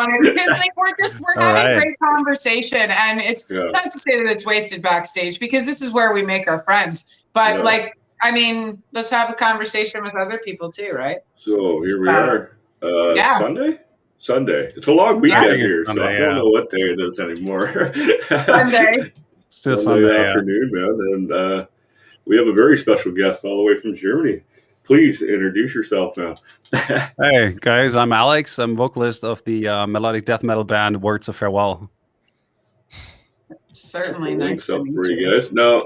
on it because like we're All having right. great conversation, and it's Yeah. not to say that it's wasted backstage because this is where we make our friends. But Yeah. like, I mean, let's have a conversation with other people too, right? So here we are. Yeah. Sunday. It's a long I weekend think it's here, so Sunday, I don't yeah. know what day it is anymore. Sunday. Still Sunday Sunday, yeah. afternoon, man, and we have a very special guest all the way from Germany. Please introduce yourself now. Hey, guys, I'm Alex. I'm vocalist of the melodic death metal band Words of Farewell. Certainly The nice link's to up meet for you you. guys. Now,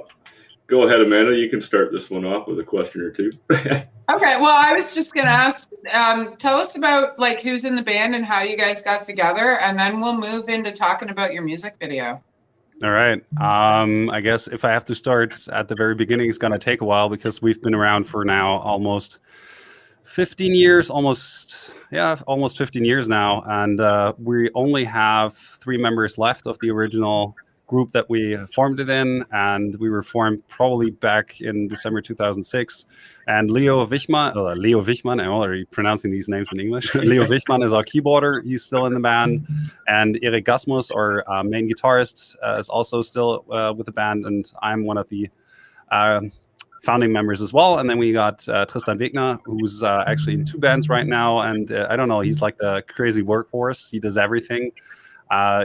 go ahead, Amanda. You can start this one off with a question or two. Okay, well, I was just gonna ask, tell us about like who's in the band and how you guys got together, and then we'll move into talking about your music video. All right. I guess if I have to start at the very beginning, it's going to take a while because we've been around for now almost 15 years, almost 15 years now. And we only have 3 members left of the original group that we formed it in. And we were formed probably back in December 2006. And Leo Wichmann, I'm already pronouncing these names in English. Leo Wichmann is our keyboarder. He's still in the band. And Erik Gasmus, our main guitarist, is also still with the band. And I'm one of the founding members as well. And then we got Tristan Wegner, who's actually in 2 bands right now. And I don't know, he's like the crazy workhorse. He does everything.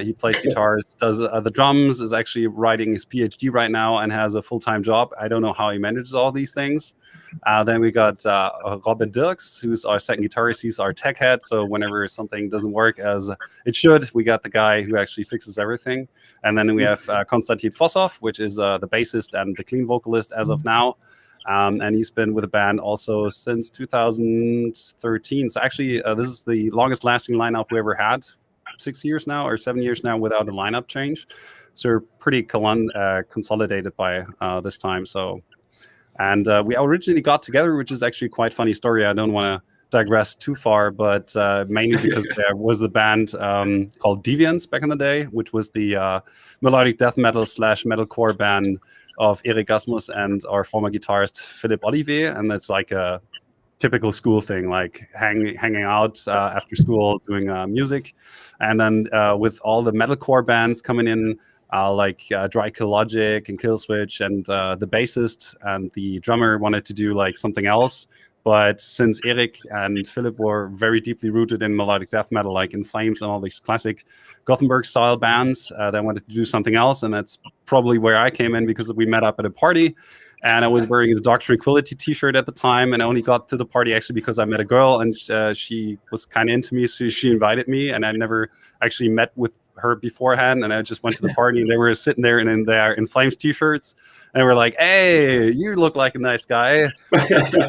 He plays guitars, does the drums, is actually writing his PhD right now and has a full-time job. I don't know how he manages all these things. Then we got Robin Dirks, who's our second guitarist. He's our tech head. So whenever something doesn't work as it should, we got the guy who actually fixes everything. And then we have Konstantin Fossov, which is the bassist and the clean vocalist as of now. And he's been with the band also since 2013. So actually, this is the longest lasting lineup we ever had. 6 years now or 7 years now without a lineup change. So we're pretty consolidated by this time. So, and we originally got together, which is actually quite funny story. I don't want to digress too far, but mainly because there was a band called Deviants back in the day, which was the melodic death metal / metalcore band of Erik Gasmus and our former guitarist Philippe Olivier. And that's like a typical school thing, like hanging out after school, doing music. And then with all the metalcore bands coming in, like Dry Kill Logic and Killswitch, and the bassist and the drummer wanted to do like something else. But since Erik and Philip were very deeply rooted in melodic death metal, like In Flames and all these classic Gothenburg style bands, they wanted to do something else. And that's probably where I came in, because we met up at a party. And I was wearing the Dark Tranquility t-shirt at the time. And I only got to the party actually because I met a girl, and she was kind of into me. So she invited me, and I never actually met with her beforehand. And I just went to the party, and they were sitting there in their In Flames t-shirts. And they were like, "Hey, you look like a nice guy.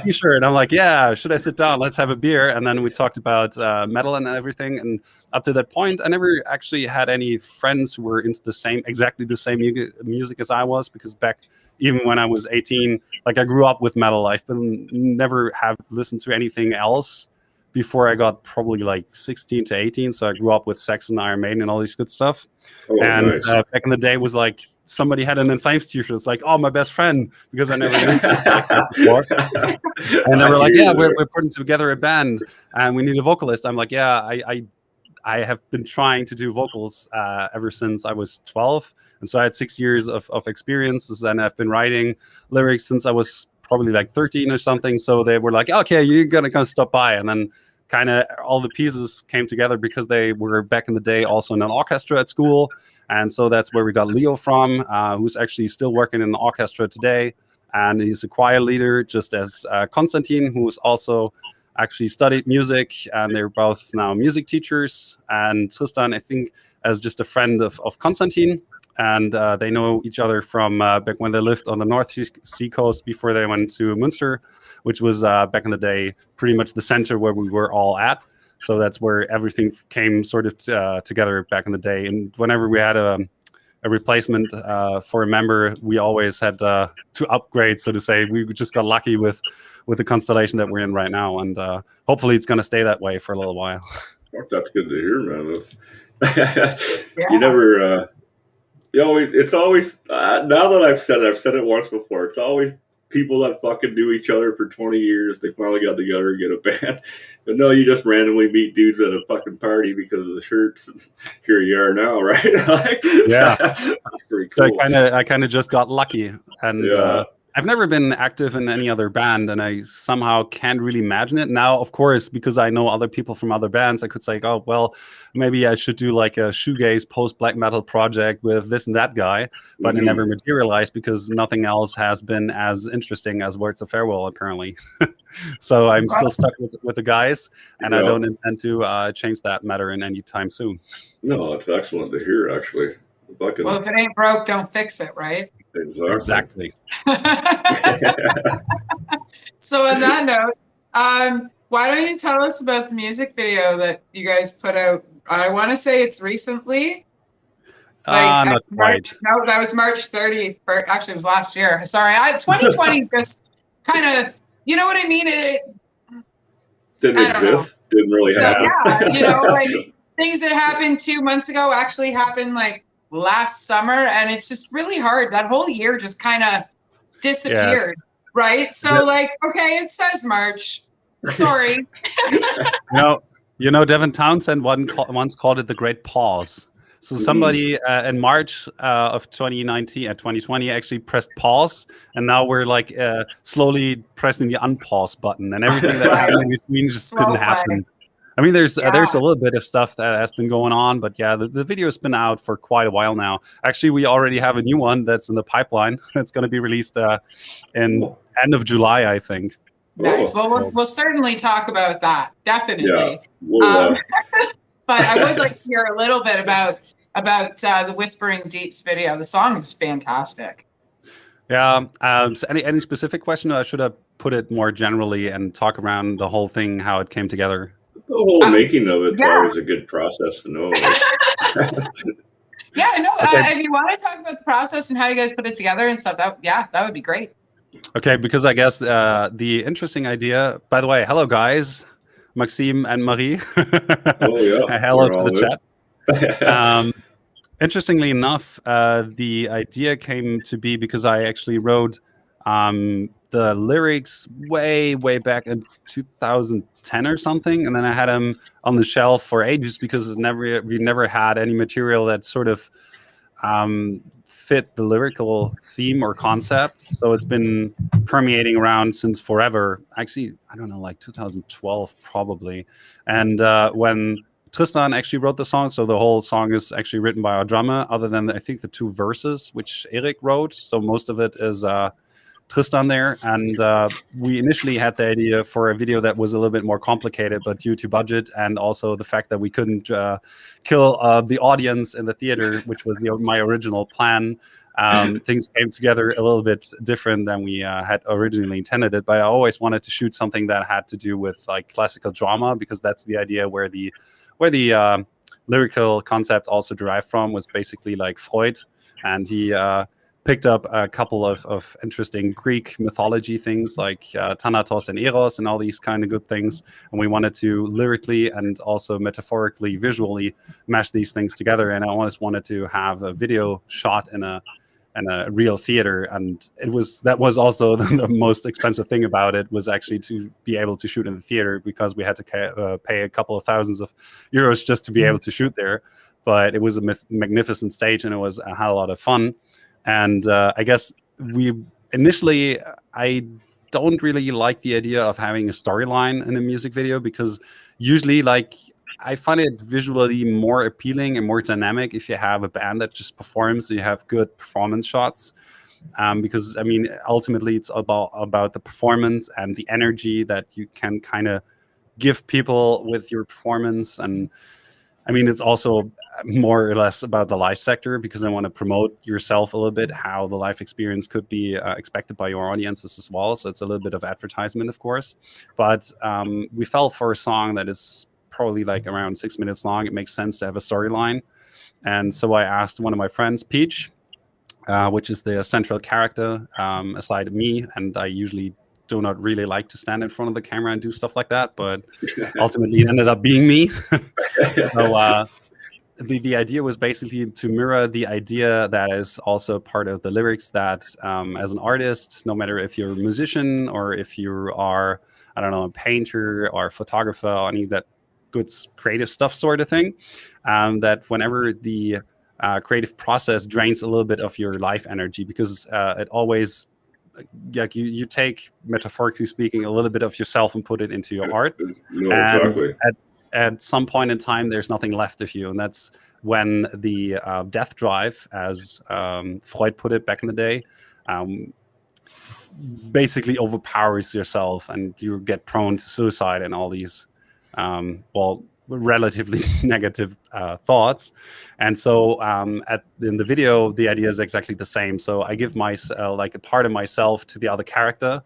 T-shirt." And I'm like, "Yeah, should I sit down? Let's have a beer." And then we talked about metal and everything. And up to that point, I never actually had any friends who were into exactly the same music as I was, because back even when I was 18, like I grew up with metal. I've never have listened to anything else before I got probably like 16 to 18. So I grew up with Saxon, Iron Maiden, and all this good stuff. Oh, and nice. Back in the day, was like somebody had an In Flames t-shirt. It's like, oh, my best friend, because I never knew like that before. And they were like, yeah, we're putting together a band and we need a vocalist. I'm like, yeah, I have been trying to do vocals ever since I was 12. And so I had 6 years of experiences, and I've been writing lyrics since I was probably like 13 or something. So they were like, okay, you're going to come stop by. And then kind of all the pieces came together because they were back in the day also in an orchestra at school. And so that's where we got Leo from, who's actually still working in the orchestra today. And he's a choir leader, just as Konstantin, who's also actually studied music, and they're both now music teachers. And Tristan, I think, as just a friend of Konstantin. And they know each other from back when they lived on the North Sea coast before they went to Münster, which was back in the day pretty much the center where we were all at. So that's where everything came sort of together back in the day. And whenever we had a replacement for a member, we always had to upgrade, so to say. We just got lucky with the constellation that we're in right now. And hopefully it's going to stay that way for a little while. That's good to hear, man. You never... it's always now that I've said it once before. It's always people that fucking knew each other for 20 years. They finally got together and get a band. But no, you just randomly meet dudes at a fucking party because of the shirts. And here you are now, right? Like, Yeah. that's pretty So cool. I kind of just got lucky, and Yeah. I've never been active in any other band, and I somehow can't really imagine it now. Of course, because I know other people from other bands, I could say, oh well, maybe I should do like a shoegaze post black metal project with this and that guy, but it never materialized because nothing else has been as interesting as Words of Farewell, apparently. So I'm still stuck with the guys, and I don't intend to change that matter in any time soon. No, it's excellent to hear, actually. Fucking, Well, if it ain't broke, don't fix it, right? exactly. So on that note, why don't you tell us about the music video that you guys put out? I want to say it's recently. Not quite. No, that was March 30th. Actually, it was last year. Sorry, 2020 just kind of, you know what I mean? It didn't exist. Didn't really happen. Yeah, you know, like things that happened 2 months ago actually happened like last summer, and it's just really hard. That whole year just kind of disappeared, right? So like, okay, it says March. Sorry. You know, Devin Townsend once called it the Great Pause. So somebody in March of 2020 actually pressed pause, and now we're like slowly pressing the unpause button, and everything that happened in between just didn't happen. I mean, there's a little bit of stuff that has been going on, but yeah, the video has been out for quite a while now. Actually, we already have a new one that's in the pipeline. It's going to be released in end of July, I think. Nice. Well, we'll certainly talk about that. Definitely. Yeah. But I would like to hear a little bit about the Whispering Deeps video. The song is fantastic. Yeah. So any specific question, or should I put it more generally and talk around the whole thing, how it came together? The whole making of it's always a good process to know. Yeah, no. If you want to talk about the process and how you guys put it together and stuff, that would be great. Okay, because I guess the interesting idea. By the way, hello guys, Maxime and Marie. Hello to the chat. Interestingly enough, the idea came to be because I actually wrote the lyrics way back in 2010 or something, and then I had them on the shelf for ages because we never had any material that sort of fit the lyrical theme or concept. So it's been permeating around since forever. Actually, I don't know, like 2012 probably. And when Tristan actually wrote the song, so the whole song is actually written by our drummer, other than I think the 2 verses which Eric wrote. So most of it is Tristan there, and we initially had the idea for a video that was a little bit more complicated, but due to budget and also the fact that we couldn't kill the audience in the theater, which was my original plan, things came together a little bit different than we had originally intended it. But I always wanted to shoot something that had to do with like classical drama, because that's the idea where the lyrical concept also derived from, was basically like Freud, and he picked up a couple of interesting Greek mythology things like Thanatos and Eros and all these kind of good things. And we wanted to lyrically and also metaphorically, visually mash these things together. And I always wanted to have a video shot in a real theater. And that was also the most expensive thing about it, was actually to be able to shoot in the theater, because we had to pay a couple of thousands of euros just to be able to shoot there. But it was a magnificent stage, and it was a hell of a lot of fun. And I guess I don't really like the idea of having a storyline in a music video, because usually, like, I find it visually more appealing and more dynamic if you have a band that just performs, so you have good performance shots. Because, I mean, ultimately it's about the performance and the energy that you can kind of give people with your performance. And I mean, it's also more or less about the live sector, because I want to promote yourself a little bit, how the live experience could be expected by your audiences as well. So it's a little bit of advertisement, of course. But we fell for a song that is probably like around 6 minutes long. It makes sense to have a storyline. And so I asked one of my friends, Peach, which is the central character aside of me. And I usually do not really like to stand in front of the camera and do stuff like that, but ultimately it ended up being me. So the idea was basically to mirror the idea that is also part of the lyrics, that as an artist, no matter if you're a musician or if you are, I don't know, a painter or a photographer or any of that good creative stuff sort of thing, that whenever the creative process drains a little bit of your life energy, because it always, like you take, metaphorically speaking, a little bit of yourself and put it into your art. No, And exactly. at some point in time, there's nothing left of you. And that's when the death drive, as Freud put it back in the day, basically overpowers yourself, and you get prone to suicide and all these, relatively negative thoughts. And so in the video, the idea is exactly the same. So I give like a part of myself to the other character,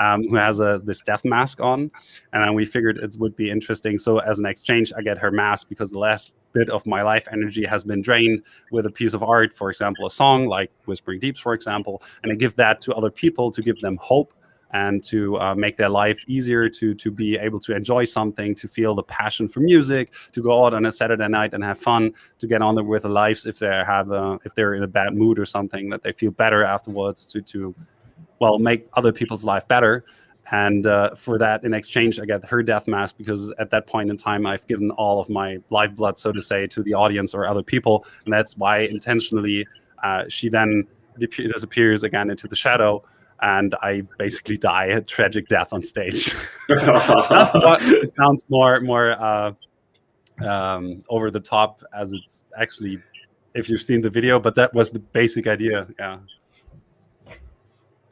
who has this death mask on, and then we figured it would be interesting. So as an exchange, I get her mask because the last bit of my life energy has been drained with a piece of art, for example, a song like Whispering Deeps, for example, and I give that to other people to give them hope and to make their life easier, to be able to enjoy something, to feel the passion for music, to go out on a Saturday night and have fun, to get on with their lives if they're in a bad mood or something, that they feel better afterwards, to make other people's life better. And for that, in exchange, I get her death mask, because at that point in time, I've given all of my lifeblood, so to say, to the audience or other people. And that's why intentionally she then disappears again into the shadow, and I basically die a tragic death on stage. That's what it sounds more over the top, as it's actually, if you've seen the video, but that was the basic idea. Yeah.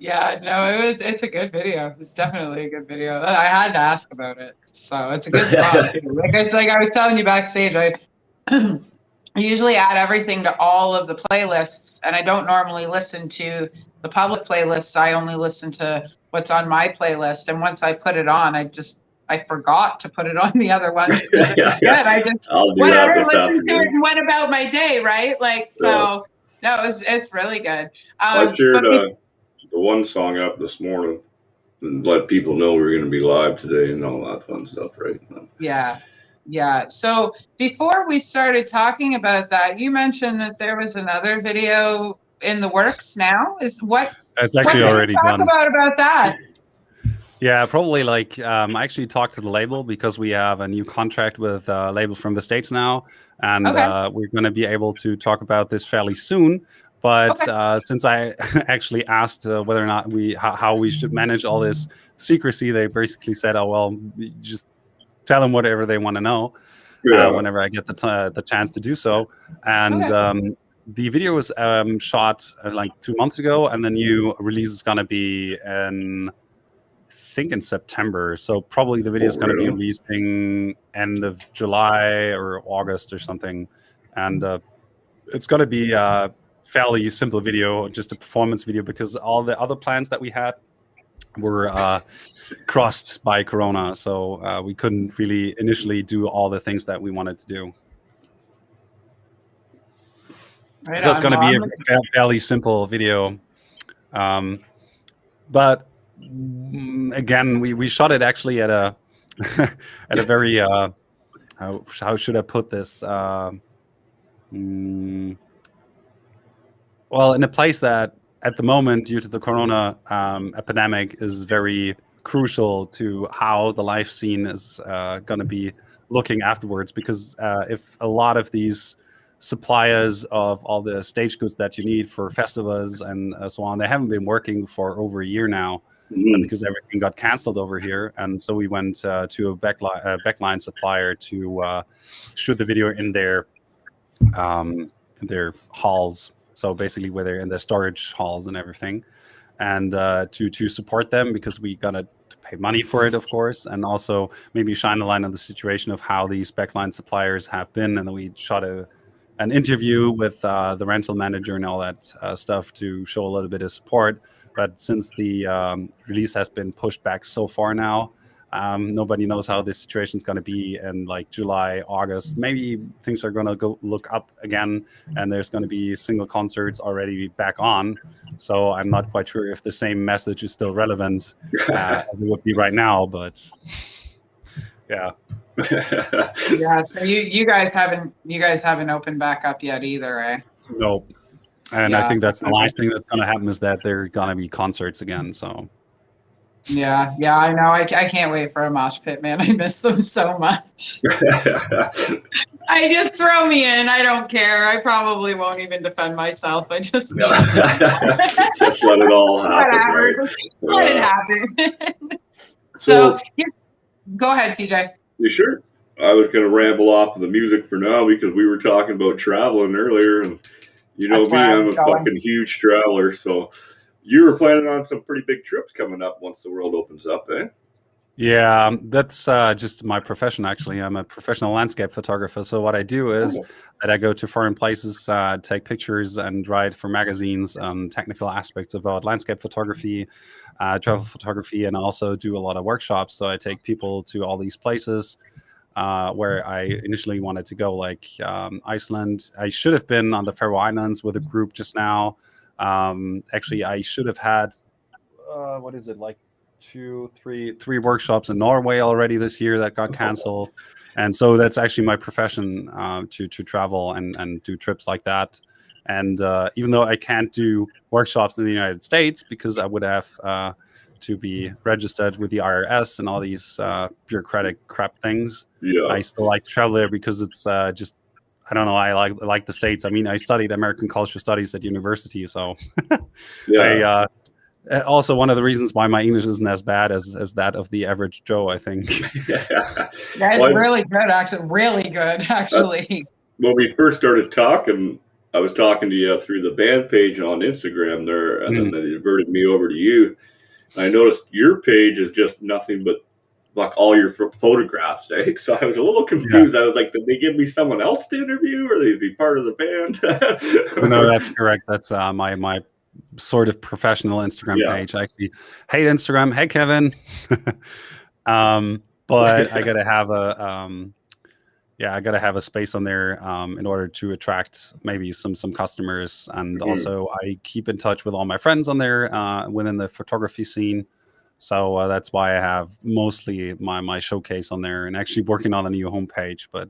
Yeah, no, it's a good video. It's definitely a good video. I had to ask about it. So it's a good song too. Like I was telling you backstage, I usually add everything to all of the playlists, and I don't normally listen to the public playlists. I only listen to what's on my playlist. And once I put it on, I forgot to put it on the other ones. Yeah. I just whatever, listened to it and went about my day, right? Like, so no, it's really good. I shared the one song up this morning and let people know we're going to be live today and all that fun stuff, right? Yeah. So before we started talking about that, you mentioned that there was another video in the works now. It's actually already done. Talk about that. Yeah, probably I actually talked to the label, because we have a new contract with a label from the States now, and we're going to be able to talk about this fairly soon. But since I actually asked whether or not how we should manage all this secrecy, they basically said, "Oh well, just tell them whatever they want to know." Whenever I get the chance to do so. And the video was shot like 2 months ago, and the new release is going to be in September. So probably the video is going to be releasing end of July or August or something. And it's going to be a fairly simple video, just a performance video, because all the other plans that we had were crossed by Corona. So we couldn't really initially do all the things that we wanted to do. Right, so it's going to be a fairly simple video. But again, we shot it actually at a at a very how should I put this? Well, in a place that at the moment, due to the Corona epidemic, is very crucial to how the live scene is going to be looking afterwards. Because if a lot of these suppliers of all the stage goods that you need for festivals and so on, they haven't been working for over a year now, because everything got canceled over here. And so we went to a backline supplier to shoot the video in their halls. So basically where they're in their storage halls and everything, and to support them, because we gotta pay money for it, of course, and also maybe shine a light on the situation of how these backline suppliers have been. And then we shot an interview with the rental manager and all that stuff to show a little bit of support. But since the release has been pushed back so far now, nobody knows how this situation is going to be in like July, August. Maybe things are going to go look up again, and there's going to be single concerts already back on. So I'm not quite sure if the same message is still relevant as it would be right now. But Yeah. Yeah. So you guys haven't opened back up yet either, eh? Nope. And I Yeah. think that's the last thing that's going to happen is that there are going to be concerts again. So. Yeah, I know. I can't wait for a mosh pit, man. I miss them so much. I just throw me in. I don't care. I probably won't even defend myself. I just need just let it all happen. whatever. Right? Just let it happen. So yeah. Go ahead, TJ. You sure? I was going to ramble off of the music for now because we were talking about traveling earlier, and you know That's me, where I'm a going. fucking huge traveler. So you were planning on some pretty big trips coming up once the world opens up, eh? Yeah, that's just my profession, actually. I'm a professional landscape photographer. So what I do is that I go to foreign places, take pictures and write for magazines on technical aspects about landscape photography, travel photography, and also do a lot of workshops. So I take people to all these places where I initially wanted to go, like Iceland. I should have been on the Faroe Islands with a group just now. Actually, I should have had, what is it, like three workshops in Norway already this year that got canceled. And so that's actually my profession, to travel and do trips like that. And even though I can't do workshops in the United States because I would have to be registered with the IRS and all these bureaucratic crap things, I still like to travel there because it's just, I don't know, I like the States. I mean, I studied American cultural studies at university, so I also one of the reasons why my English isn't as bad as that of the average Joe, I think. That's really good, actually. Really good, actually. When we first started talking, I was talking to you through the band page on Instagram there, and then they diverted me over to you. I noticed your page is just nothing but like all your photographs, eh? So I was a little confused. I was like, did they give me someone else to interview, or they be part of the band? No, that's correct. That's my sort of professional Instagram page. I actually hate Instagram. Hey, Kevin. But I gotta have a space on there in order to attract maybe some customers, and also I keep in touch with all my friends on there within the photography scene. So that's why I have mostly my showcase on there, and actually working on a new homepage. But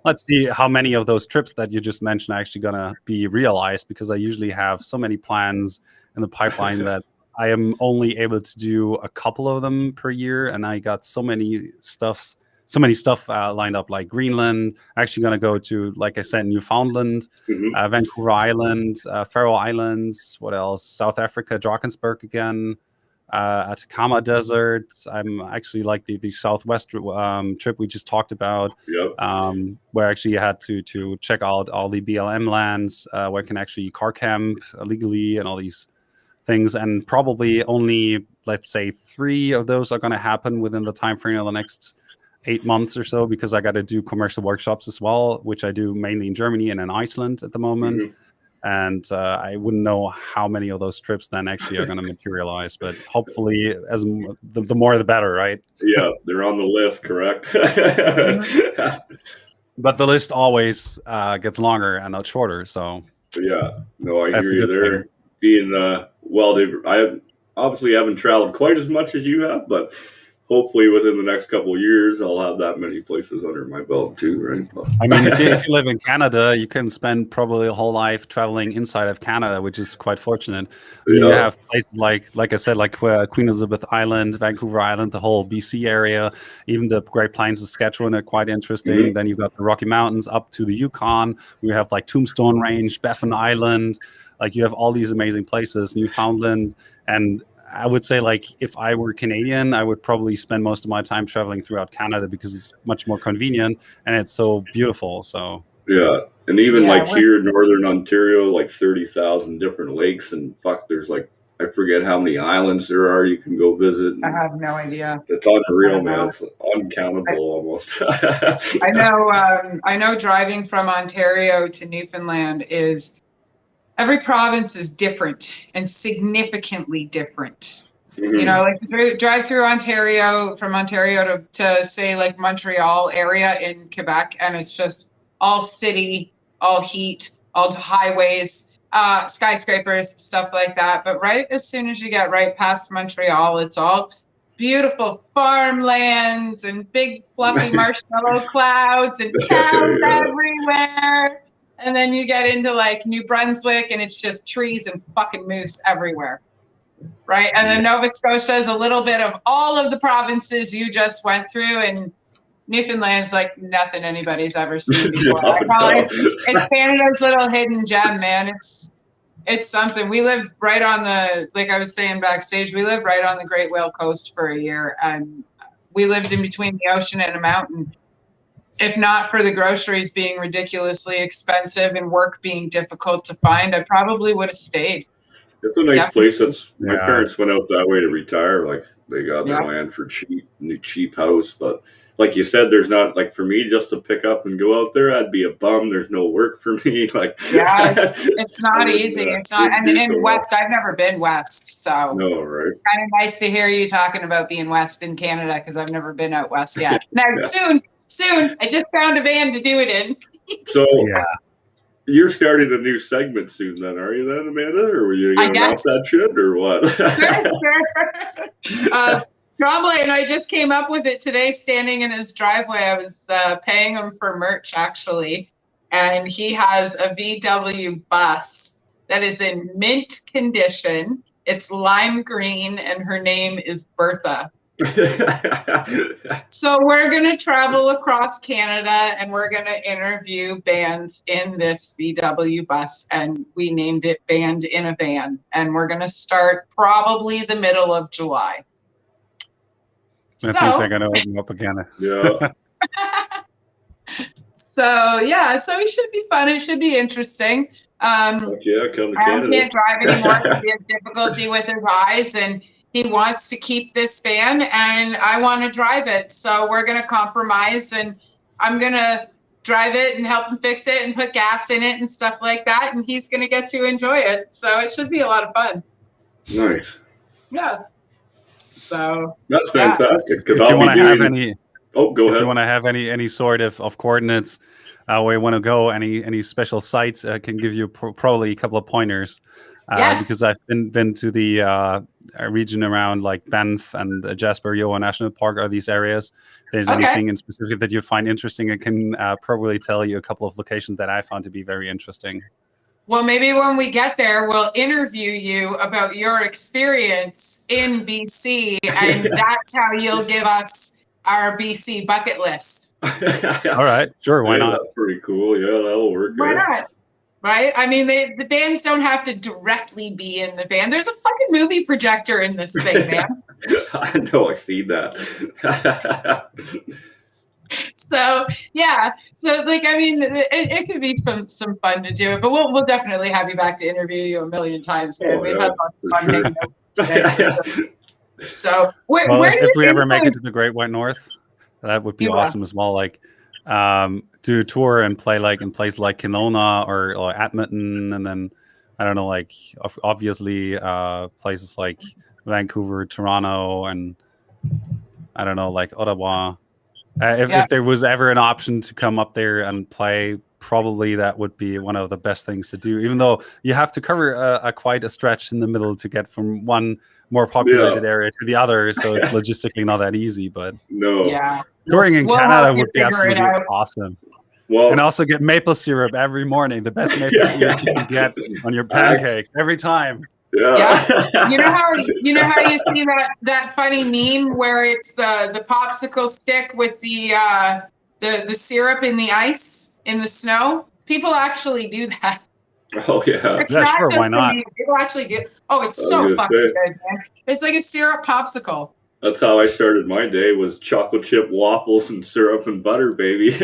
let's see how many of those trips that you just mentioned are actually gonna be realized, because I usually have so many plans in the pipeline that I am only able to do a couple of them per year, and I got so many stuff lined up, like Greenland. Actually going to go to, like I said, Newfoundland, Vancouver Island, Faroe Islands. What else? South Africa, Drakensberg again. Atacama Desert. I'm actually like the Southwest trip we just talked about, where actually you had to check out all the BLM lands, where you can actually car camp legally and all these things. And probably only, let's say, 3 of those are going to happen within the time frame of the next 8 months or so, because I got to do commercial workshops as well, which I do mainly in Germany and in Iceland at the moment. And I wouldn't know how many of those trips then actually are going to materialize, but hopefully, as the more the better, right? Yeah, they're on the list, correct? But the list always gets longer and not shorter. So yeah, no, I hear you there. Thing. Being I obviously haven't traveled quite as much as you have, but hopefully within the next couple of years, I'll have that many places under my belt too, right? I mean, if you live in Canada, you can spend probably a whole life traveling inside of Canada, which is quite fortunate. You have places like I said, like Queen Elizabeth Island, Vancouver Island, the whole BC area, even the Great Plains of Saskatchewan are quite interesting. Then you've got the Rocky Mountains up to the Yukon. We have like Tombstone Range, Baffin Island. Like you have all these amazing places, Newfoundland. And I would say, like, if I were Canadian, I would probably spend most of my time traveling throughout Canada because it's much more convenient and it's so beautiful. So and even like here in Northern Ontario, like 30,000 different lakes, and there's like, I forget how many islands there are you can go visit. I have no idea. It's unreal, man. It's uncountable almost. I know driving from Ontario to Newfoundland is, every province is different and significantly different. You know, like you drive through Ontario, from Ontario to say like Montreal area in Quebec, and it's just all city, all heat, all highways, skyscrapers, stuff like that. But right as soon as you get right past Montreal, it's all beautiful farmlands and big fluffy marshmallow clouds and cows everywhere. And then you get into like New Brunswick and it's just trees and fucking moose everywhere. Right. And then Nova Scotia is a little bit of all of the provinces you just went through, and Newfoundland's like nothing anybody's ever seen before. I call it's Canada's little hidden gem, man. It's something. We lived right on the, like I was saying backstage, we lived right on the Great Whale Coast for a year, and we lived in between the ocean and a mountain. If not for the groceries being ridiculously expensive and work being difficult to find, I probably would have stayed. It's a nice place. My parents went out that way to retire. Like they got their land for cheap, new cheap house. But like you said, there's not like for me just to pick up and go out there. I'd be a bum. There's no work for me. Like it's not easy. It's not. And in West, I've never been West, so no, right. Kind of nice to hear you talking about being West in Canada because I've never been out West yet. Now soon. I just found a band to do it in. So you're starting a new segment soon then, are you then, Amanda? Or were you going to announce that shit or what? Sure. Trombley and I just came up with it today standing in his driveway. I was paying him for merch actually. And he has a VW bus that is in mint condition. It's lime green and her name is Bertha. So we're going to travel across Canada and we're going to interview bands in this VW bus, and we named it Band in a Van, and we're going to start probably the middle of July. Things are going to open up again. Yeah. So it should be fun. It should be interesting. Come to Canada. I can't drive anymore because he has difficulty with his eyes, and he wants to keep this van, and I want to drive it. So we're going to compromise, and I'm going to drive it and help him fix it and put gas in it and stuff like that. And he's going to get to enjoy it. So it should be a lot of fun. Nice. Yeah. So that's fantastic. If you want to have any, go ahead. If you want to have any sort of coordinates where you want to go, any special sites, I can give you probably a couple of pointers. Because I've been to the region around like Banff and Jasper Yoa National Park are these areas. If there's anything in specific that you find interesting, I can probably tell you a couple of locations that I found to be very interesting. Well, maybe when we get there, we'll interview you about your experience in BC, and that's how you'll give us our BC bucket list. All right, sure, why not? That's pretty cool. Yeah, that'll work. Why not? Right? I mean, the bands don't have to directly be in the van. There's a fucking movie projector in this thing, man. I know, I see that. So like, I mean, it could be some fun to do it, but we'll definitely have you back to interview you a million times, man. We've had lots of fun hanging out today. So if we ever make it to the Great White North, that would be awesome as well. Like, do a tour and play like in places like Kelowna or Edmonton, and then I don't know, like obviously places like Vancouver, Toronto, and I don't know, like Ottawa. If there was ever an option to come up there and play, probably that would be one of the best things to do. Even though you have to cover quite a stretch in the middle to get from one more populated area to the other, so it's logistically not that easy. But touring in Canada would be absolutely awesome. Well, and also get maple syrup every morning, the best maple syrup you can get on your pancakes every time. Yeah. You know how you see that funny meme where it's the popsicle stick with the syrup in the ice in the snow? People actually do that. Oh yeah. Yeah, sure, why not? People actually do. Oh, it's so fucking good, man. It's like a syrup popsicle. That's how I started my day, was chocolate chip waffles and syrup and butter, baby.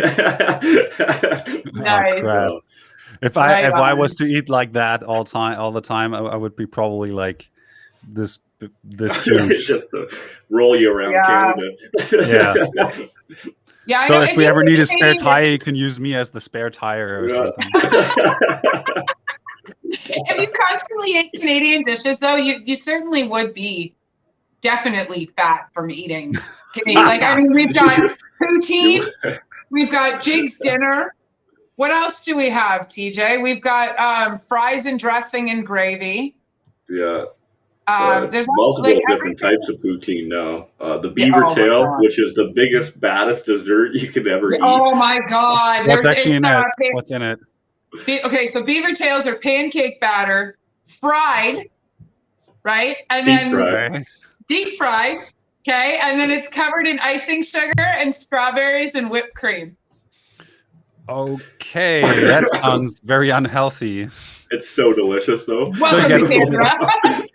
Nice. Oh, if I was to eat like that all the time, I would be probably like this huge. Just to roll you around Canada. Yeah. So if we ever need a spare tire, you can use me as the spare tire or something. If you constantly ate Canadian dishes, though, you certainly would be definitely fat from eating. Like, I mean, we've got poutine, we've got Jig's dinner. What else do we have, TJ? We've got fries and dressing and gravy. Yeah. There's multiple different types of poutine now. The beaver tail, which is the biggest, baddest dessert you could ever eat. Oh my God! What's actually in it? What's in it? Okay, so beaver tails are pancake batter, fried, right, and then deep fried. Okay, and then it's covered in icing sugar and strawberries and whipped cream. Okay, that sounds very unhealthy. It's so delicious, though. Welcome to Canada.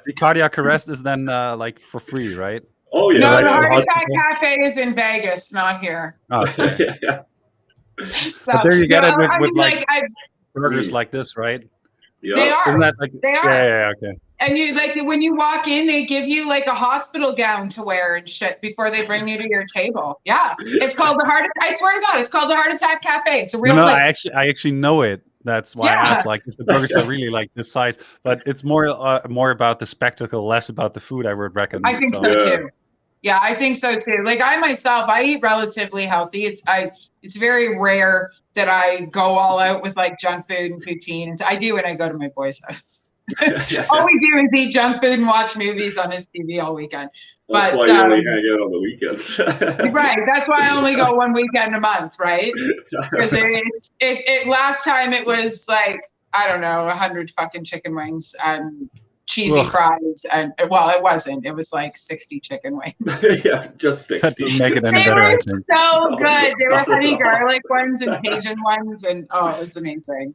The cardiac arrest is then like for free, right? Oh yeah. No, the Heart Attack Cafe is in Vegas, not here. Okay. So, but there you get it with like burgers like this, right? Yeah. They are. Isn't that like? They are. Yeah. Okay. And you like when you walk in, they give you like a hospital gown to wear and shit before they bring you to your table. Yeah, it's called the Heart. I swear to God, it's called the Heart Attack Cafe. It's a real place. I actually know it. That's why I asked, like, if the burgers are really like this size. But it's more about the spectacle, less about the food, I would reckon. I think so too. Yeah, I think so too. Like I myself, I eat relatively healthy. It's very rare that I go all out with like junk food and poutine. And I do when I go to my boy's house. All we do is eat junk food and watch movies on his TV all weekend. That's why you only hang out on the weekends. Right. That's why I only go one weekend a month, right? Because it last time it was like, I don't know, 100 fucking chicken wings and cheesy fries. And well, it wasn't. It was like 60 chicken wings. Yeah, just 60. That doesn't make it any they better. They were so good. They were honey garlic ones and Cajun ones. And it was amazing.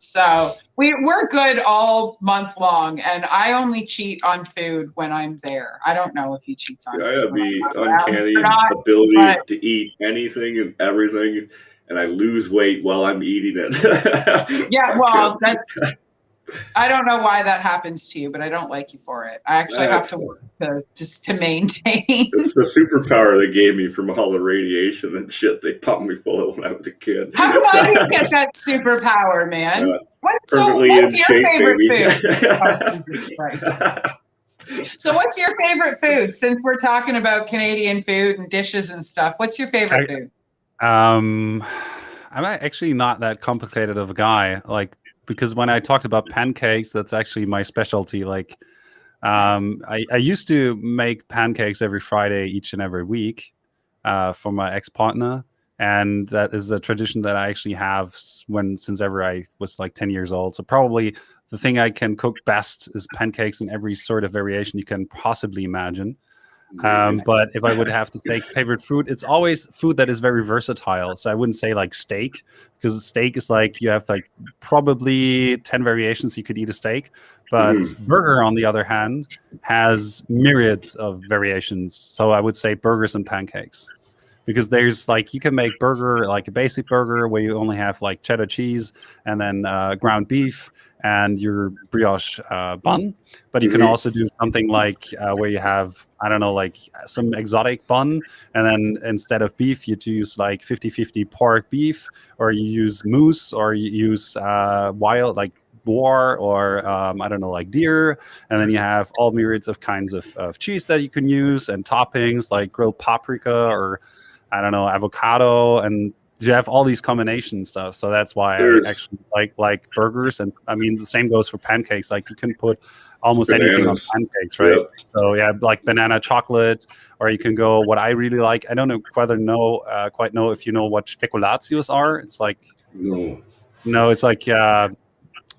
So we're good all month long, and I only cheat on food when I'm there. I don't know if he cheats on. I have the uncanny ability to eat anything and everything, and I lose weight while I'm eating it. Yeah, well, I don't know why that happens to you, but I don't like you for it. I actually have to work to maintain. It's the superpower they gave me from all the radiation and shit they pumped me full of when I was a kid. How do I even get that superpower, man? What's your favorite food? So what's your favorite food? Since we're talking about Canadian food and dishes and stuff, what's your favorite food? I'm actually not that complicated of a guy. Like, because when I talked about pancakes, that's actually my specialty. Like, I used to make pancakes every Friday, each and every week, for my ex-partner, and that is a tradition that I actually have since ever I was like 10 years old. So probably the thing I can cook best is pancakes in every sort of variation you can possibly imagine. But if I would have to take favorite food, it's always food that is very versatile. So I wouldn't say like steak, because steak is like you have like probably 10 variations you could eat a steak. But burger, on the other hand, has myriads of variations. So I would say burgers and pancakes. Because there's like, you can make burger, like a basic burger where you only have like cheddar cheese and then ground beef and your brioche bun. But you can also do something like where you have, I don't know, like some exotic bun. And then instead of beef, you use like 50-50 pork beef, or you use moose, or you use wild, like boar, or I don't know, like deer. And then you have all myriads of kinds of cheese that you can use, and toppings like grilled paprika, or I don't know, avocado, and you have all these combination stuff. So that's why I actually like burgers. And I mean, the same goes for pancakes. Like you can put almost anything on pancakes, right? Yep. So yeah, like banana chocolate, or you can go, what I really like, I don't know quite know if you know what speculatius are. It's like, no, it's like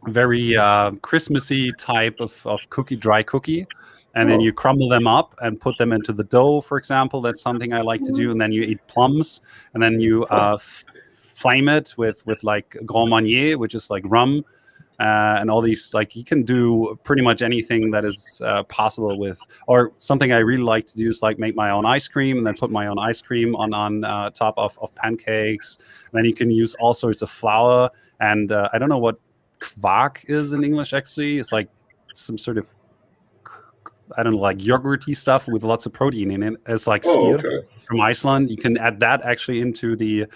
very Christmassy type of dry cookie. And then you crumble them up and put them into the dough, for example. That's something I like to do. And then you eat plums, and then you flame it with like Grand Marnier, which is like rum, and all these. Like you can do pretty much anything that is possible with. Or something I really like to do is like make my own ice cream, and then put my own ice cream on top of pancakes. And then you can use all sorts of flour. And I don't know what kvark is in English. Actually, it's like some sort of, I don't know, like yogurty stuff with lots of protein in it. It's like skyr from Iceland. You can add that actually into the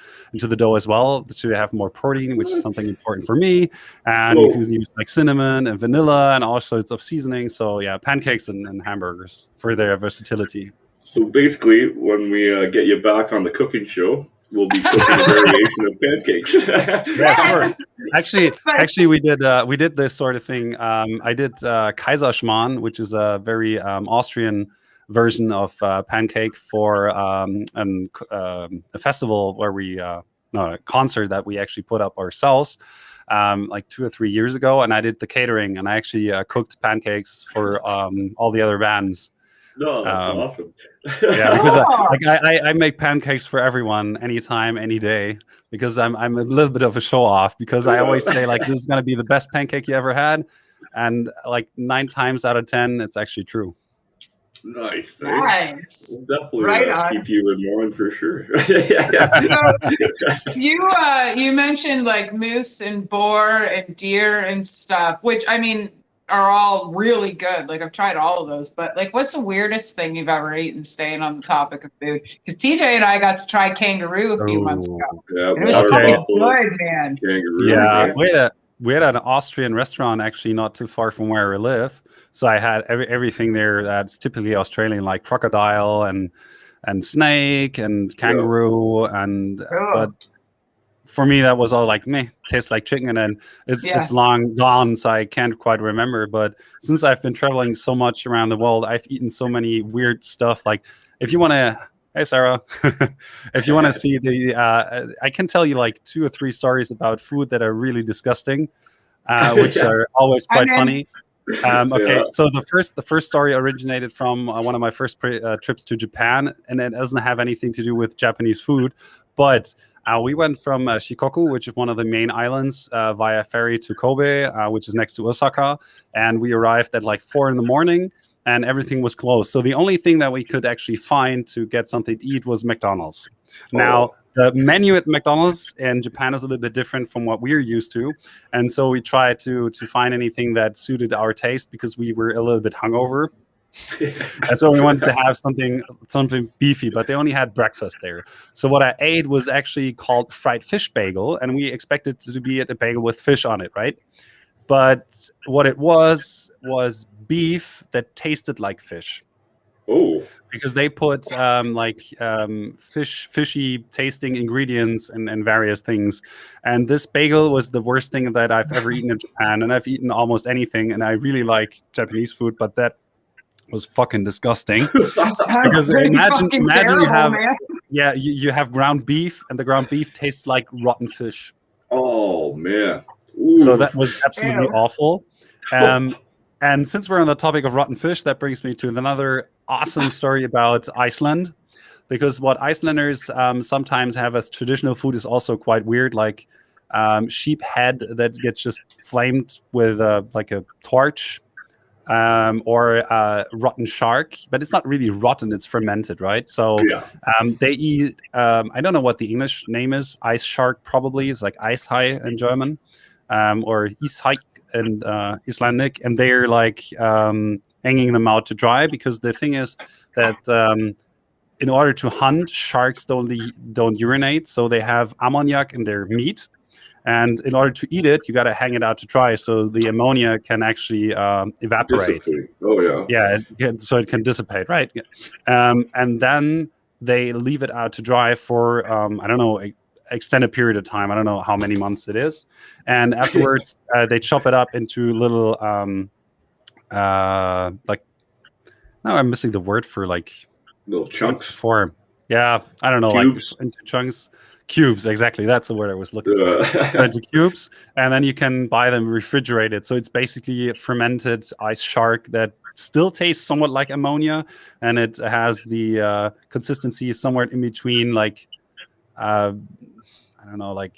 dough as well to have more protein, which is something important for me. And you can use like cinnamon and vanilla and all sorts of seasoning. So yeah, pancakes and hamburgers for their versatility. So basically, when we get you back on the cooking show, we'll be cooking a variation of pancakes. Yeah, sure. Actually, we did this sort of thing. I did Kaiserschmarrn, which is a very Austrian version of pancake for a festival where we no, a concert that we actually put up ourselves. Like 2 or 3 years ago, and I did the catering, and I actually cooked pancakes for all the other bands. No, that's awesome. Yeah, because I make pancakes for everyone, anytime, any day, because I'm a little bit of a show off, because I always say like this is gonna be the best pancake you ever had, and like 9 times out of 10, it's actually true. Nice. Nice. We'll definitely keep you in mind for sure. So you mentioned like moose and boar and deer and stuff, which I mean are all really good. Like I've tried all of those, but like what's the weirdest thing you've ever eaten, staying on the topic of food? Because TJ and I got to try kangaroo a few months ago. Yeah, it was good, man. Kangaroo. Yeah, we had an Austrian restaurant actually not too far from where we live. So I had everything there that's typically Australian, like crocodile and snake and kangaroo but for me that was all like meh, tastes like chicken, and it's long gone, so I can't quite remember. But since I've been traveling so much around the world, I've eaten so many weird stuff. Like if you want to, hey Sarah, if you want to see I can tell you like 2 or 3 stories about food that are really disgusting, which are always quite funny. Okay, so the first story originated from one of my first trips to Japan, and it doesn't have anything to do with Japanese food, but we went from Shikoku, which is one of the main islands, via ferry to Kobe, which is next to Osaka, and we arrived at like 4 a.m, and everything was closed. So the only thing that we could actually find to get something to eat was McDonald's. Now, the menu at McDonald's in Japan is a little bit different from what we're used to. And so we tried to find anything that suited our taste, because we were a little bit hungover. And so we wanted to have something beefy, but they only had breakfast there. So what I ate was actually called fried fish bagel, and we expected to be a bagel with fish on it, right? But what it was beef that tasted like fish. Oh, because they put fishy tasting ingredients and various things. And this bagel was the worst thing that I've ever eaten in Japan. And I've eaten almost anything, and I really like Japanese food, but that was fucking disgusting. Because imagine you have you have ground beef, and the ground beef tastes like rotten fish. Oh man. Ooh. So that was absolutely awful. And since we're on the topic of rotten fish, that brings me to another awesome story about Iceland, because what Icelanders sometimes have as traditional food is also quite weird, like sheep head that gets just flamed with like a torch, or rotten shark, but it's not really rotten, it's fermented, right? So they eat, I don't know what the English name is, ice shark probably, it's like Eishai in German, or Ishai in Icelandic, and they're like hanging them out to dry, because the thing is that in order to hunt, sharks don't urinate, so they have ammoniac in their meat, and in order to eat it, you got to hang it out to dry, so the ammonia can actually evaporate. Dissipate. Oh yeah, so it can dissipate, right? And then they leave it out to dry for I don't know, extended period of time. I don't know how many months it is, and afterwards they chop it up into little like, no, I'm missing the word for like little chunks. Form. Yeah, I don't know, cubes. Like into chunks, cubes. Exactly, that's the word I was looking for. Into cubes, and then you can buy them refrigerated. So it's basically a fermented ice shark that still tastes somewhat like ammonia, and it has the consistency somewhere in between, like I don't know, like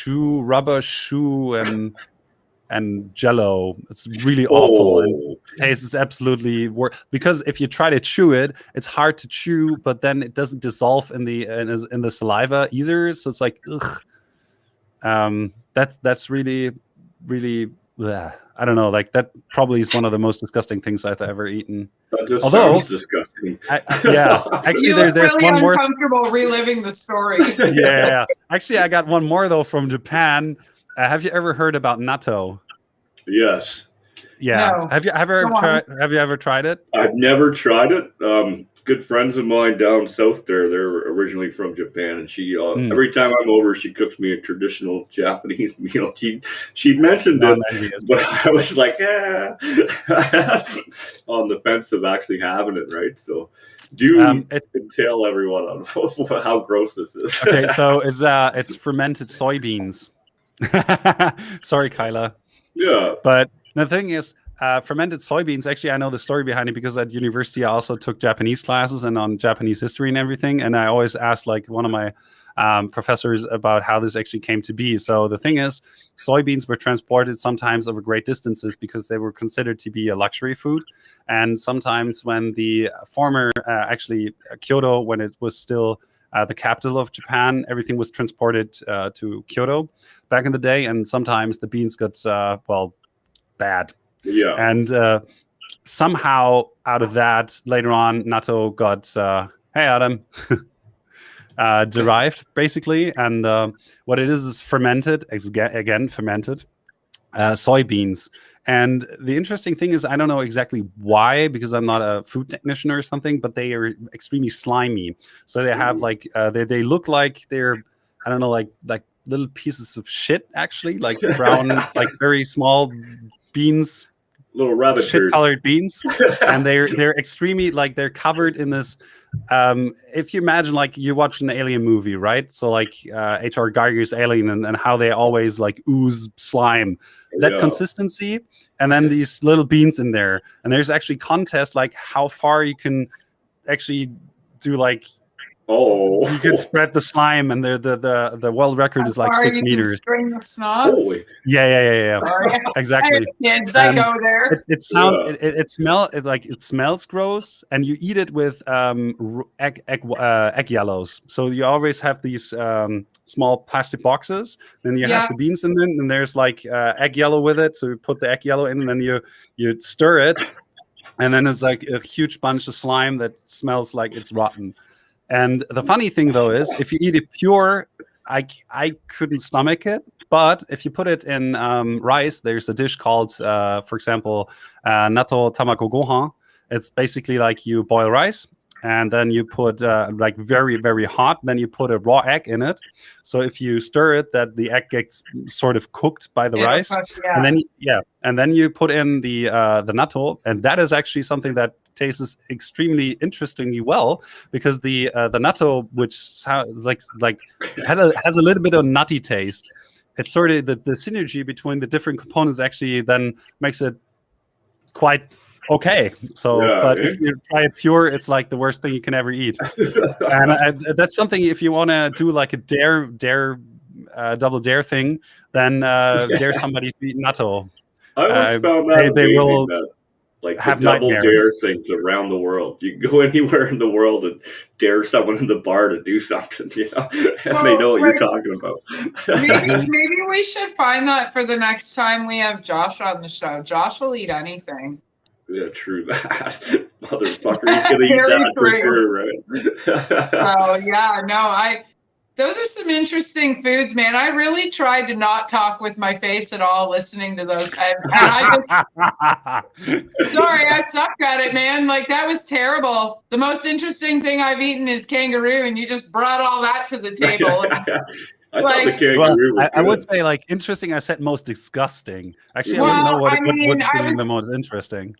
rubber shoe and jello. It's really awful. And tastes absolutely because if you try to chew it, it's hard to chew, but then it doesn't dissolve in the saliva either. So it's like, ugh. That's really, really. Bleh. I don't know. Like that probably is one of the most disgusting things I've ever eaten. That just sounds disgusting. Actually, there's really one more. Uncomfortable reliving the story. Yeah. Actually, I got one more though from Japan. Have you ever heard about natto? Yes. Yeah. No. Have you ever tried it? I've never tried it. Good friends of mine down south there, they're originally from Japan, and she every time I'm over, she cooks me a traditional Japanese meal. She mentioned No, it, I'm envious. but I was like, on the fence of actually having it, right? So tell everyone on how gross this is. Okay, so it's fermented soybeans. Sorry, Kyla. Yeah. But the thing is, fermented soybeans, actually, I know the story behind it because at university I also took Japanese classes and on Japanese history and everything. And I always asked like one of my professors about how this actually came to be. So the thing is, soybeans were transported sometimes over great distances because they were considered to be a luxury food. And sometimes when the former, Kyoto, when it was still the capital of Japan, everything was transported to Kyoto back in the day. And sometimes the beans got, bad. Yeah. And somehow out of that, later on, natto got, hey, Adam, derived, basically. And what it is fermented, again, fermented soybeans. And the interesting thing is, I don't know exactly why, because I'm not a food technician or something, but they are extremely slimy. So they have like, they look like they're, I don't know, like little pieces of shit, actually, like brown, like very small beans, little rabbit shit-colored beans, and they're extremely like they're covered in this. If you imagine like you watch an alien movie, right? So like H.R. Geiger's Alien, and how they always like ooze slime, that consistency, and then these little beans in there, and there's actually contests like how far you can actually do like. Oh, you could spread the slime, and the world record is like 6 meters. String the snob. Holy. Yeah. Exactly. Kids, I go there. It smells gross, and you eat it with egg yellows. So you always have these small plastic boxes. Then you have the beans in them, and there's like egg yellow with it. So you put the egg yellow in, and then you stir it, and then it's like a huge bunch of slime that smells like it's rotten. And the funny thing, though, is if you eat it pure, I couldn't stomach it. But if you put it in rice, there's a dish called, for example, natto tamago gohan. It's basically like you boil rice, and then you put like very, very hot. Then you put a raw egg in it. So if you stir it, that the egg gets sort of cooked by the rice, and then you put in the natto, and that is actually something that tastes extremely interestingly well, because the natto, which sounds like has a little bit of nutty taste. It's sort of the synergy between the different components actually then makes it quite okay. So, if you try it pure, it's like the worst thing you can ever eat. And that's something, if you want to do like a double dare thing, then dare somebody to eat natto. I always found that they will like have the double nightmares. dare things around the world. You can go anywhere in the world and dare someone in the bar to do something, and they know what you're talking about. maybe we should find that for the next time we have Josh on the show. Josh will eat anything. Yeah, true that. Motherfucker, he's gonna eat that for sure, right? Those are some interesting foods, man. I really tried to not talk with my face at all listening to those. And I just, sorry, I suck at it, man. Like, that was terrible. The most interesting thing I've eaten is kangaroo, and you just brought all that to the table. I thought the kangaroo was I would say, like, interesting. I said most disgusting. Actually, I wouldn't know what would be the most interesting.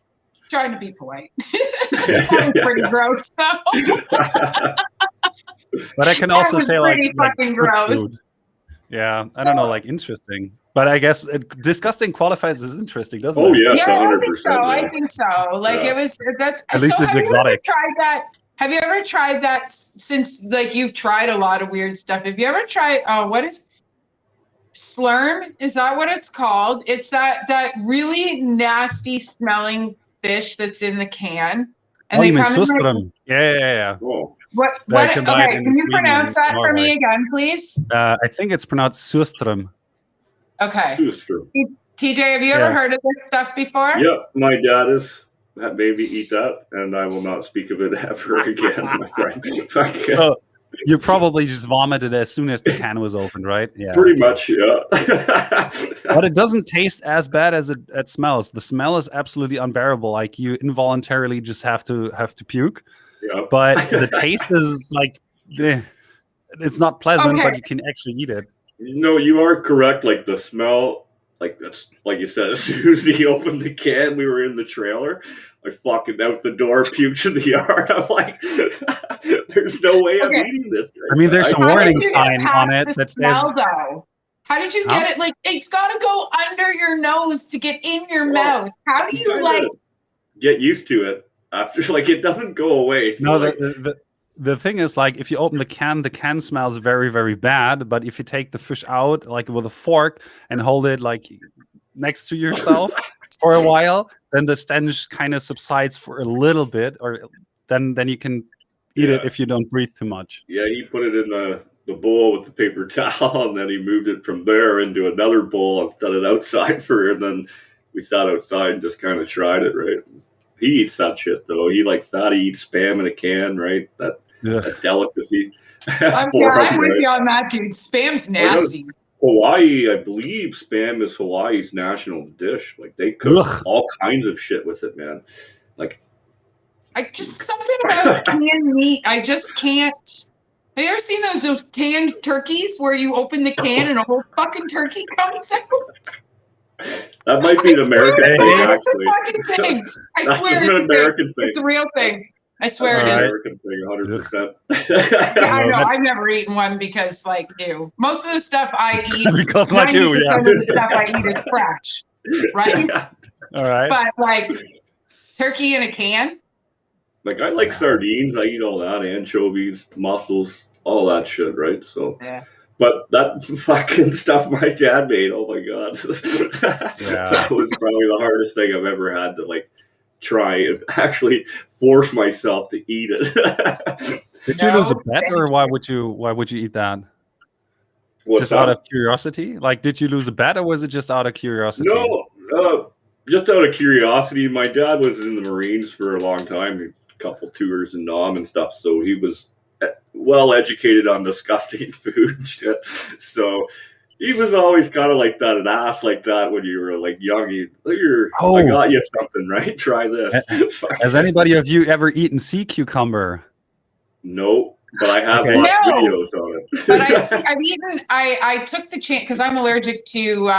Trying to be polite. That was pretty gross, though. But I can also say like fucking gross. Food. Yeah, I don't know, like interesting. But I guess disgusting qualifies as interesting, doesn't it? Oh yes, 100%. I think so. Like it was. That's at least it's exotic. Have you ever tried that? Since like you've tried a lot of weird stuff. Have you ever tried? What is slurm? Is that what it's called? It's that really nasty smelling fish that's in the can. And you mean Sustrum? Yeah. Oh. What? Okay, can you pronounce that for me again, please? I think it's pronounced Sustrum. Okay. Sustrum. TJ, have you ever heard of this stuff before? Yeah, my dad has made me eat that, and I will not speak of it ever again, my friend. You probably just vomited as soon as the can was opened, right? Yeah. Pretty much, yeah. But it doesn't taste as bad as it smells. The smell is absolutely unbearable. Like you involuntarily just have to puke. Yeah. But the taste is like, it's not pleasant, but you can actually eat it. No, you are correct. Like the smell, like that's like you said. As soon as he opened the can, we were in the trailer. I fucking out the door, puked in the yard. I'm like, there's no way I'm eating this. I mean, there's a warning sign on it that says. How did you get it? Like, it's got to go under your nose to get in your mouth. How do you like get used to it after? Like, it doesn't go away. No, the thing is, like, if you open the can smells very, very bad. But if you take the fish out, like with a fork, and hold it like next to yourself for a while, then the stench kind of subsides for a little bit, or then you can eat it if you don't breathe too much. Yeah, he put it in the bowl with the paper towel, and then he moved it from there into another bowl and set it outside and then we sat outside and just kind of tried it, right? He eats that shit, though. He likes that. He eats Spam in a can, right? That delicacy. I'm with you on that, dude. Spam's nasty. Hawaii, I believe Spam is Hawaii's national dish. Like, they cook all kinds of shit with it, man. Like, something about canned meat. I just can't. Have you ever seen those canned turkeys where you open the can and a whole fucking turkey comes out? That might be an American thing, actually. Thing. I swear it's an American thing. It's a real thing. I swear it is. American thing, 100%. I know. I've never eaten one because, like, ew. Most of the stuff I eat, because like you, yeah. of the stuff I eat is fresh, right? All right. But like turkey in a can. Like, I like sardines. I eat all that, anchovies, mussels, all that shit, right? So, but that fucking stuff my dad made, oh my god, that was probably the hardest thing I've ever had to like try and actually force myself to eat it. Did you lose a bet, or why would you eat that? Just out of curiosity? Like, did you lose a bet, or was it just out of curiosity? No, just out of curiosity. My dad was in the Marines for a long time. Couple tours in Nam and stuff, so he was well educated on disgusting food and shit. So he was always kind of like that, an ass like that when you were like young. I got you something, right? Try this. Has anybody of you ever eaten sea cucumber? No, but I have watched videos on it. But I've eaten. I took the chance because I'm allergic to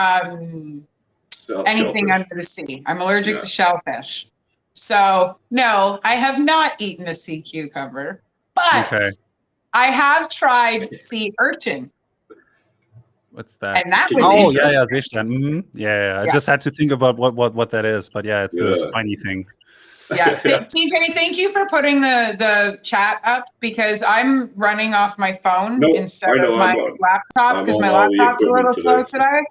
anything under the sea. I'm allergic to shellfish. So, no, I have not eaten a sea cucumber, but I have tried sea urchin. What's that? And that was Seestern. Mm-hmm. Yeah. I just had to think about what that is, but it's the spiny thing. Yeah, TJ, thank you for putting the chat up because I'm running off my phone instead of my laptop because my laptop's a little slow today.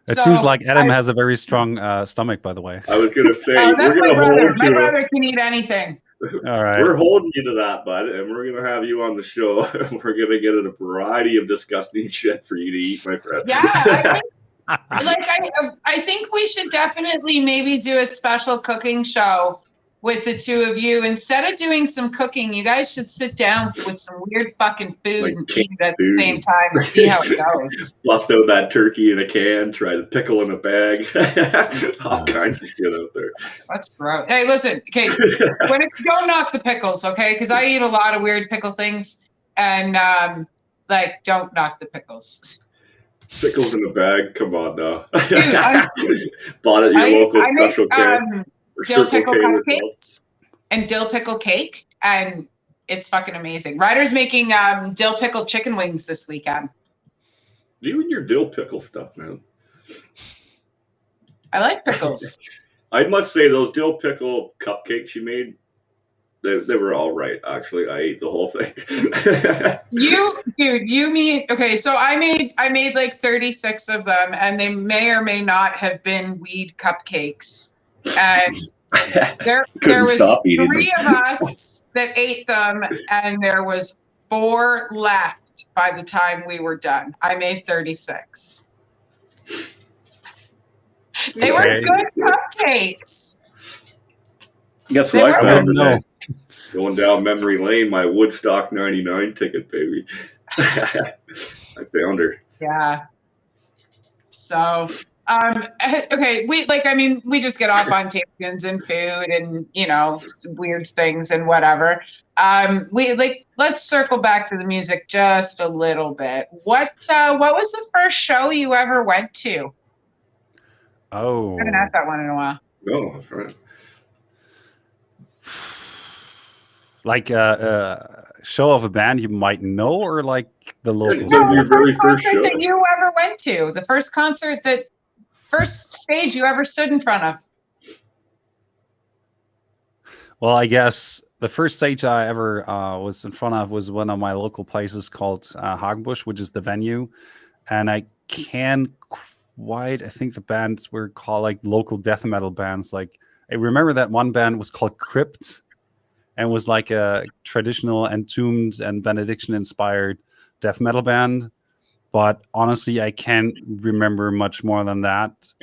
It seems like Adam has a very strong stomach, by the way. I was going to say, that's my brother. My brother can eat anything. All right. We're holding you to that, bud, and we're going to have you on the show. And we're going to get a variety of disgusting shit for you to eat, my friend. Yeah, I think we should definitely maybe do a special cooking show with the two of you. Instead of doing some cooking, you guys should sit down with some weird fucking food and eat it at the same time and see how it goes. Bust out that turkey in a can, try the pickle in a bag. All kinds of shit out there. That's gross. Hey, listen, okay, don't knock the pickles, okay? Because I eat a lot of weird pickle things, and don't knock the pickles. Pickles in a bag? Come on now. Dude, bought at your local special can. Dill pickle cupcakes and dill pickle cake, and it's fucking amazing. Ryder's making dill pickle chicken wings this weekend. You and your dill pickle stuff, man. I like pickles. I must say those dill pickle cupcakes you made, they were all right. Actually, I ate the whole thing. So I made like 36 of them, and they may or may not have been weed cupcakes. And there was 3 of us that ate them, and there was 4 left by the time we were done. I made 36. They were good cupcakes. Guess what I found today? Going down memory lane, my Woodstock 99 ticket, baby. I found her. Yeah. So, okay, we just get off on tangents and food and, weird things and whatever. Let's circle back to the music just a little bit. What was the first show you ever went to? Oh. I haven't asked that one in a while. Oh, that's right. Like a show of a band you might know, or like the local? No, your very first show that you ever went to, the first first stage you ever stood in front of. Well, I guess the first stage I ever was in front of was one of my local places called Hagenbusch, which is the venue, and I can't quite. I think the bands were called like local death metal bands. Like I remember that one band was called Crypt, and was like a traditional Entombed and Benediction inspired death metal band. But honestly, I can't remember much more than that.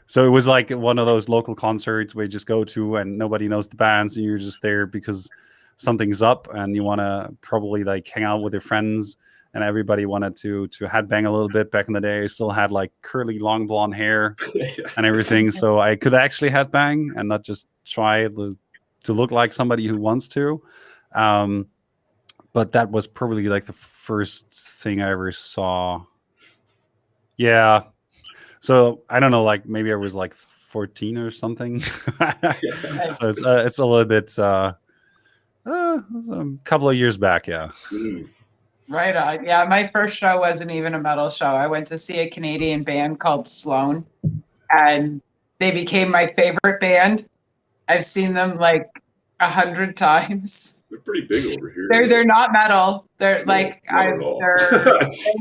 So it was like one of those local concerts where you just go to and nobody knows the bands, and you're just there because something's up and you want to probably like hang out with your friends. And everybody wanted to headbang a little bit. Back in the day, I still had like curly, long blonde hair and everything, so I could actually headbang and not just try to look like somebody who wants to. But that was probably like the first thing I ever saw. Yeah. So I don't know, like maybe I was like 14 or something. So it's a little bit a couple of years back, yeah. Right on. Yeah, my first show wasn't even a metal show. I went to see a Canadian band called Sloan, and they became my favorite band. I've seen them like 100 times. They're pretty big over here. They're not metal. They're they're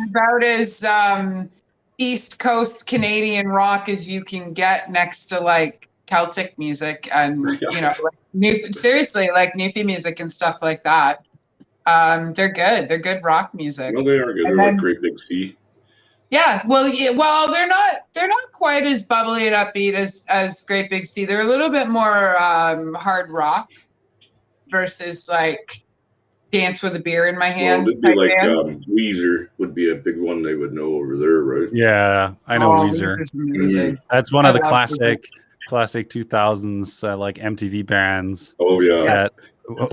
about as East Coast Canadian rock as you can get next to like Celtic music and seriously like Newfie music and stuff like that. They're good. They're good rock music. No, they are good. They're like Great Big Sea. Yeah, well, they're not quite as bubbly and upbeat as Great Big Sea. They're a little bit more hard rock versus like Dance with a Beer in My Hand. Well, it'd be like Weezer would be a big one they would know over there, right? Yeah, I know Weezer. Amazing. That's one of the classic 2000s like MTV bands. Oh yeah.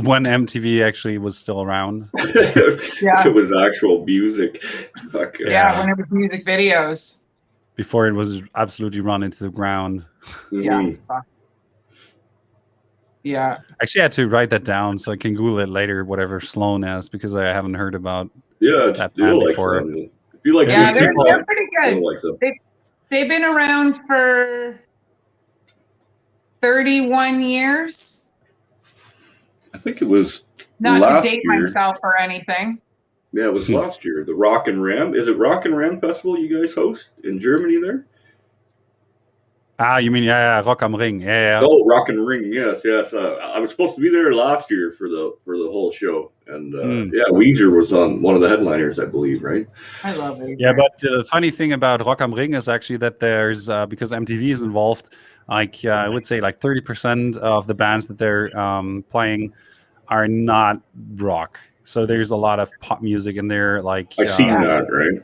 When MTV actually was still around. It was actual music. When it was music videos. Before it was absolutely run into the ground. Yeah. Actually, I had to write that down so I can Google it later, whatever Sloan is, because I haven't heard about that band before. They're pretty good. They've been around for 31 years. I think it was not last to date year. Myself or anything. Yeah, it was last year. The Rock and Ram. Is it Rock and Ram Festival you guys host in Germany there? You mean Rock am Ring? Yeah. Oh, Rock and Ring. Yes. I was supposed to be there last year for the whole show, and Weezer was on one of the headliners, I believe. Right? I love Weezer. Yeah, but the funny thing about Rock am Ring is actually that there's because MTV is involved. Like I would say, like 30% of the bands that they're playing are not rock. So there's a lot of pop music in there. Like I've seen that, right?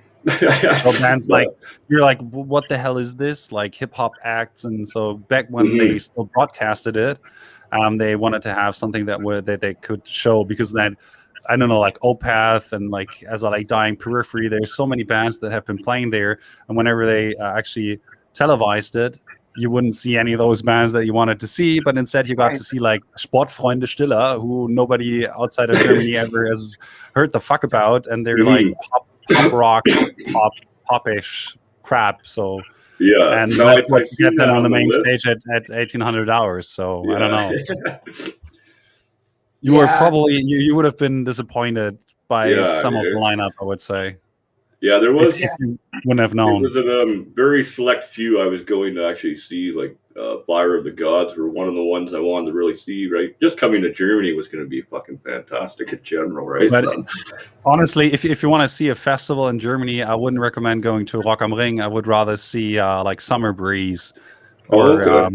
So bands like you're like, what the hell is this? Like hip hop acts. And so back when they still broadcasted it, they wanted to have something that they could show, because then I don't know, like Opeth and like as a like Dying Periphery. There's so many bands that have been playing there, and whenever they actually televised it, you wouldn't see any of those bands that you wanted to see, but instead you got to see like Sportfreunde Stiller, who nobody outside of Germany ever has heard the fuck about, and they're like pop rock, popish crap. So and that's what you get then on the main stage at 1800 hours. So I don't know. You were probably you would have been disappointed by some of the lineup, I would say. Yeah, there was. If you wouldn't have known. There was a very select few I was going to actually see, like Fire of the Gods were one of the ones I wanted to really see, right? Just coming to Germany was going to be fucking fantastic in general, right? But honestly, if you want to see a festival in Germany, I wouldn't recommend going to Rock am Ring. I would rather see like Summer Breeze or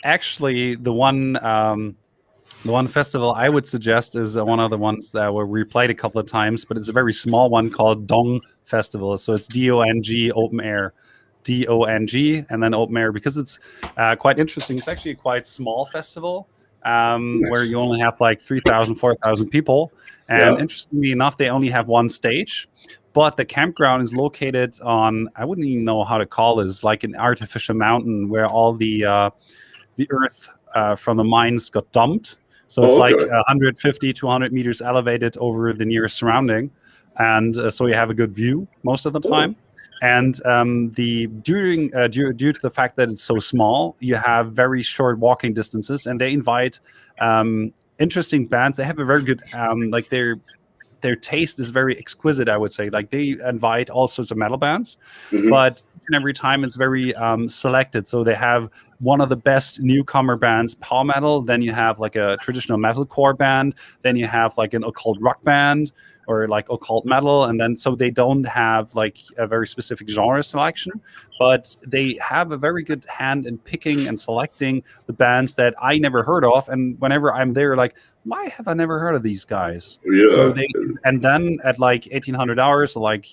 actually, the one festival I would suggest is one of the ones that where we played a couple of times, but it's a very small one called Dong Festival. So it's DONG open air, DONG, and then open air because it's quite interesting. It's actually a quite small festival where you only have like 3,000, 4,000 people. And interestingly enough, they only have one stage. But the campground is located on, I wouldn't even know how to call this, like an artificial mountain where all the earth from the mines got dumped. So it's like 150, 200 meters elevated over the nearest surrounding. And so you have a good view most of the time. And due to the fact that it's so small, you have very short walking distances, and they invite interesting bands. They have a very good, like their taste is very exquisite, I would say. Like they invite all sorts of metal bands, but every time it's very selected. So they have one of the best newcomer bands, power metal. Then you have like a traditional metalcore band. Then you have like an occult rock band or like occult metal. And then so they don't have like a very specific genre selection, but they have a very good hand in picking and selecting the bands that I never heard of. And whenever I'm there, like, why have I never heard of these guys? So and then at like 1800 hours, like,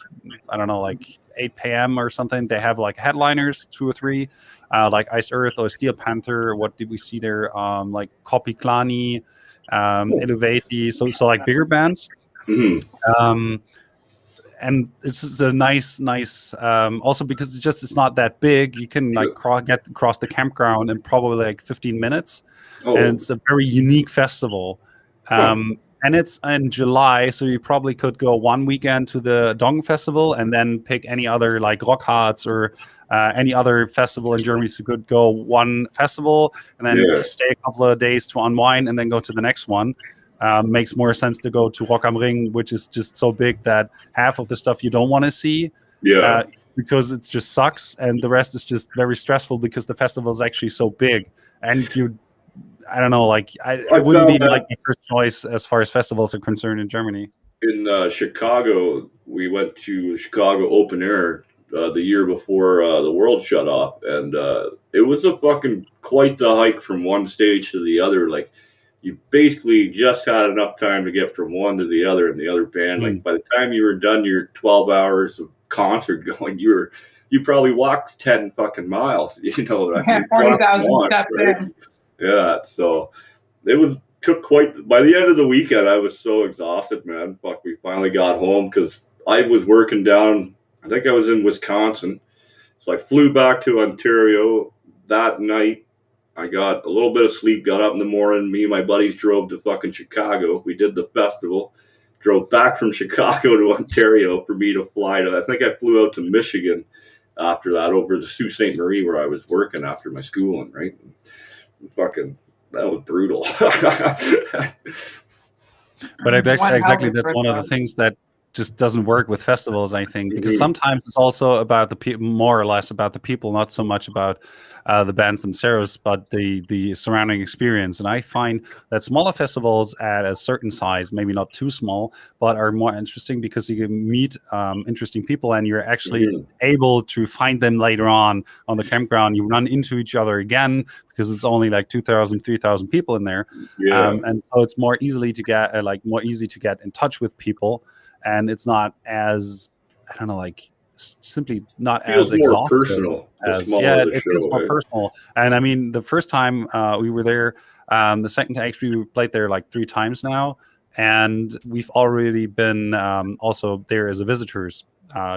I don't know, like 8 p.m. or something, they have like headliners, 2 or 3, like Iced Earth or Steel Panther. What did we see there? Like Kopi Klani, Elevati. So like bigger bands. And it's just a nice also because it's not that big. You can like get across the campground in probably like 15 minutes. And it's a very unique festival. And it's in July, so you probably could go one weekend to the Dong Festival and then pick any other like Rock Hearts or any other festival in Germany. So you could go one festival and then stay a couple of days to unwind and then go to the next one. Makes more sense to go to Rock am Ring, which is just so big that half of the stuff you don't want to see because it just sucks, and the rest is just very stressful because the festival is actually so big. And I don't know, like I wouldn't be like my first choice as far as festivals are concerned in Germany. In Chicago, we went to Chicago Open Air the year before the world shut off, and it was a fucking quite the hike from one stage to the other. Like you basically just had enough time to get from one to the other, and the other band. Like by the time you were done your 12 hours of concert going, you probably walked 10 fucking miles. You know, 40,000 steps in. Yeah, so it took quite. By the end of the weekend, I was so exhausted, man. Fuck, we finally got home because I was working down. I think I was in Wisconsin, so I flew back to Ontario that night. I got a little bit of sleep, got up in the morning. Me and my buddies drove to fucking Chicago. We did the festival. Drove back from Chicago to Ontario for me to fly to. I think I flew out to Michigan after that, over the Sault Ste. Marie where I was working after my schooling, right? Fucking, that was brutal. But exactly, that's one of the things that just doesn't work with festivals, I think, because sometimes it's also about the people, more or less about the people, not so much about the bands themselves, but the surrounding experience. And I find that smaller festivals at a certain size, maybe not too small, but are more interesting because you can meet interesting people, and you're actually able to find them later on the campground. You run into each other again because it's only like 2,000, 3,000 people in there, and so it's more easy to get in touch with people. And it's not as, I don't know, like simply not as exhaustive. Personal. It feels more personal. And I mean, the first time we were there, the second time actually we played there like 3 times now, and we've already been also there as visitors.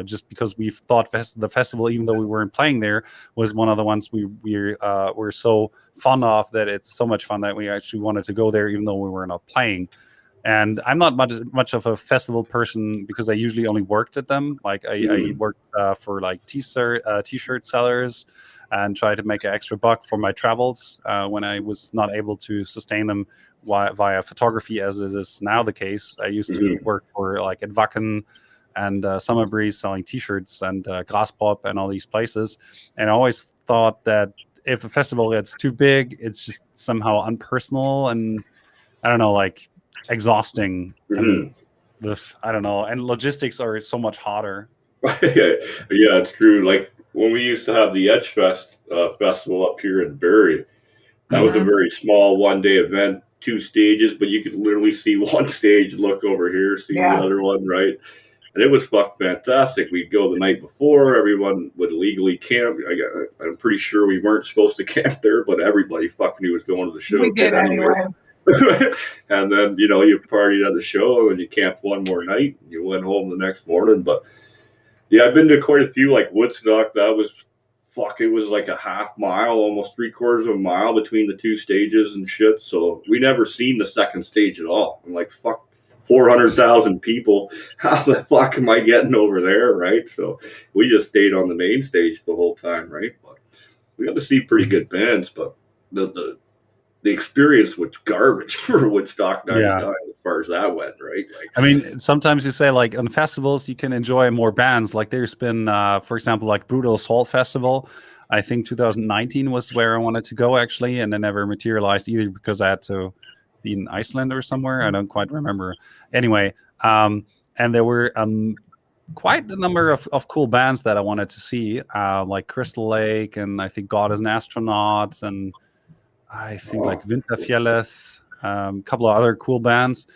Just because we thought the festival, even though we weren't playing there, was one of the ones we were so fond of, that it's so much fun that we actually wanted to go there, even though we were not playing. And I'm not much of a festival person because I usually only worked at them. Like I worked for like t-shirt sellers and tried to make an extra buck for my travels when I was not able to sustain them via photography, as it is now the case. I used to work for like at Wacken and Summer Breeze selling t-shirts and Graspop and all these places. And I always thought that if a festival gets too big, it's just somehow unpersonal and, I don't know, like exhausting. And I don't know, and logistics are so much hotter. Yeah, it's true. Like when we used to have the Edge Fest festival up here in Barrie, That was a very small 1-day event, 2 stages, but you could literally see one stage, look over here, see the other one, right? And it was fantastic. We'd go the night before. Everyone would legally camp. I'm pretty sure we weren't supposed to camp there, but everybody fucking knew was going to the show. We did anyway. And then, you partied at the show and you camped one more night. And you went home the next morning. But yeah, I've been to quite a few, like Woodstock. That was it was like a half mile, almost 3/4 of a mile between the 2 stages and shit. So we never seen the second stage at all. I'm like, fuck, 400,000 people. How the fuck am I getting over there, right? So we just stayed on the main stage the whole time, right? But we got to see pretty good bands, but the experience was garbage for Woodstock 99 as far as that went, right? Like, I mean, sometimes you say, like, on festivals you can enjoy more bands. Like, there's been, for example, like Brutal Assault Festival. I think 2019 was where I wanted to go, actually, and it never materialized either because I had to be in Iceland or somewhere. I don't quite remember. Anyway, and there were quite a number of cool bands that I wanted to see, like Crystal Lake, and I think God is an Astronaut, and I think like Winterfjellet, a couple of other cool bands.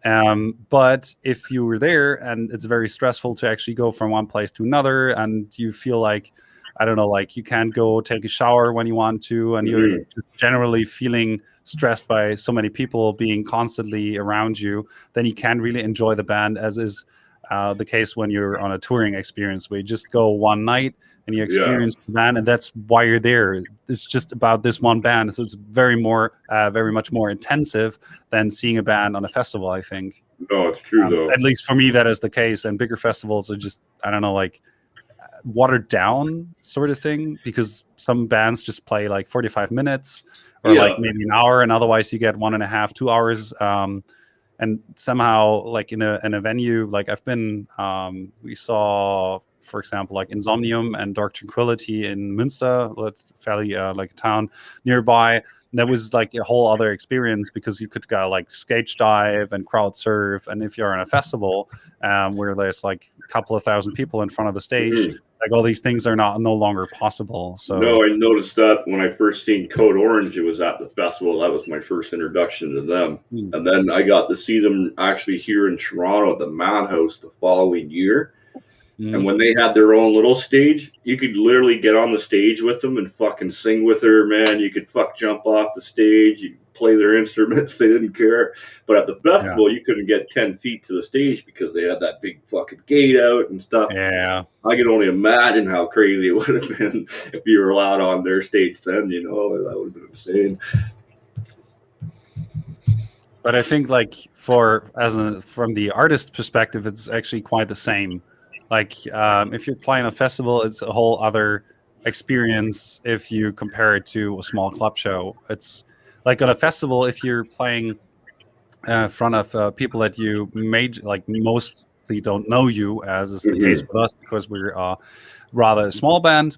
But if you were there and it's very stressful to actually go from one place to another, and you feel like, I don't know, like you can't go take a shower when you want to, and you're just generally feeling stressed by so many people being constantly around you, then you can't really enjoy the band, as is the case when you're on a touring experience where you just go one night and you experience the band, and that's why you're there. It's just about this one band, so it's very much more intensive than seeing a band on a festival, I think. No, it's true though. At least for me, that is the case. And bigger festivals are just, I don't know, like watered down sort of thing, because some bands just play like 45 minutes or like maybe an hour, and otherwise you get 1.5, 2 hours. And somehow, like in a venue, like I've been, we saw, for example, like Insomnium and Dark Tranquillity in Münster, fairly like a town nearby. That was like a whole other experience, because you could go like stage dive and crowd surf. And if you're in a festival where there's like a couple of thousand people in front of the stage, like all these things are no longer possible. So no, I noticed that when I first seen Code Orange, it was at the festival. That was my first introduction to them. And then I got to see them actually here in Toronto at the Madhouse the following year. And when they had their own little stage, you could literally get on the stage with them and fucking sing with her, man. You could jump off the stage, you play their instruments, they didn't care. But at the festival, you couldn't get 10 feet to the stage because they had that big fucking gate out and stuff. Yeah. I could only imagine how crazy it would have been if you were allowed on their stage then, that would have been insane. But I think like from the artist perspective, it's actually quite the same. Like if you're playing a festival, it's a whole other experience if you compare it to a small club show. It's like on a festival, if you're playing in front of people that you mostly don't know you, as is the case with us, because we're rather a small band,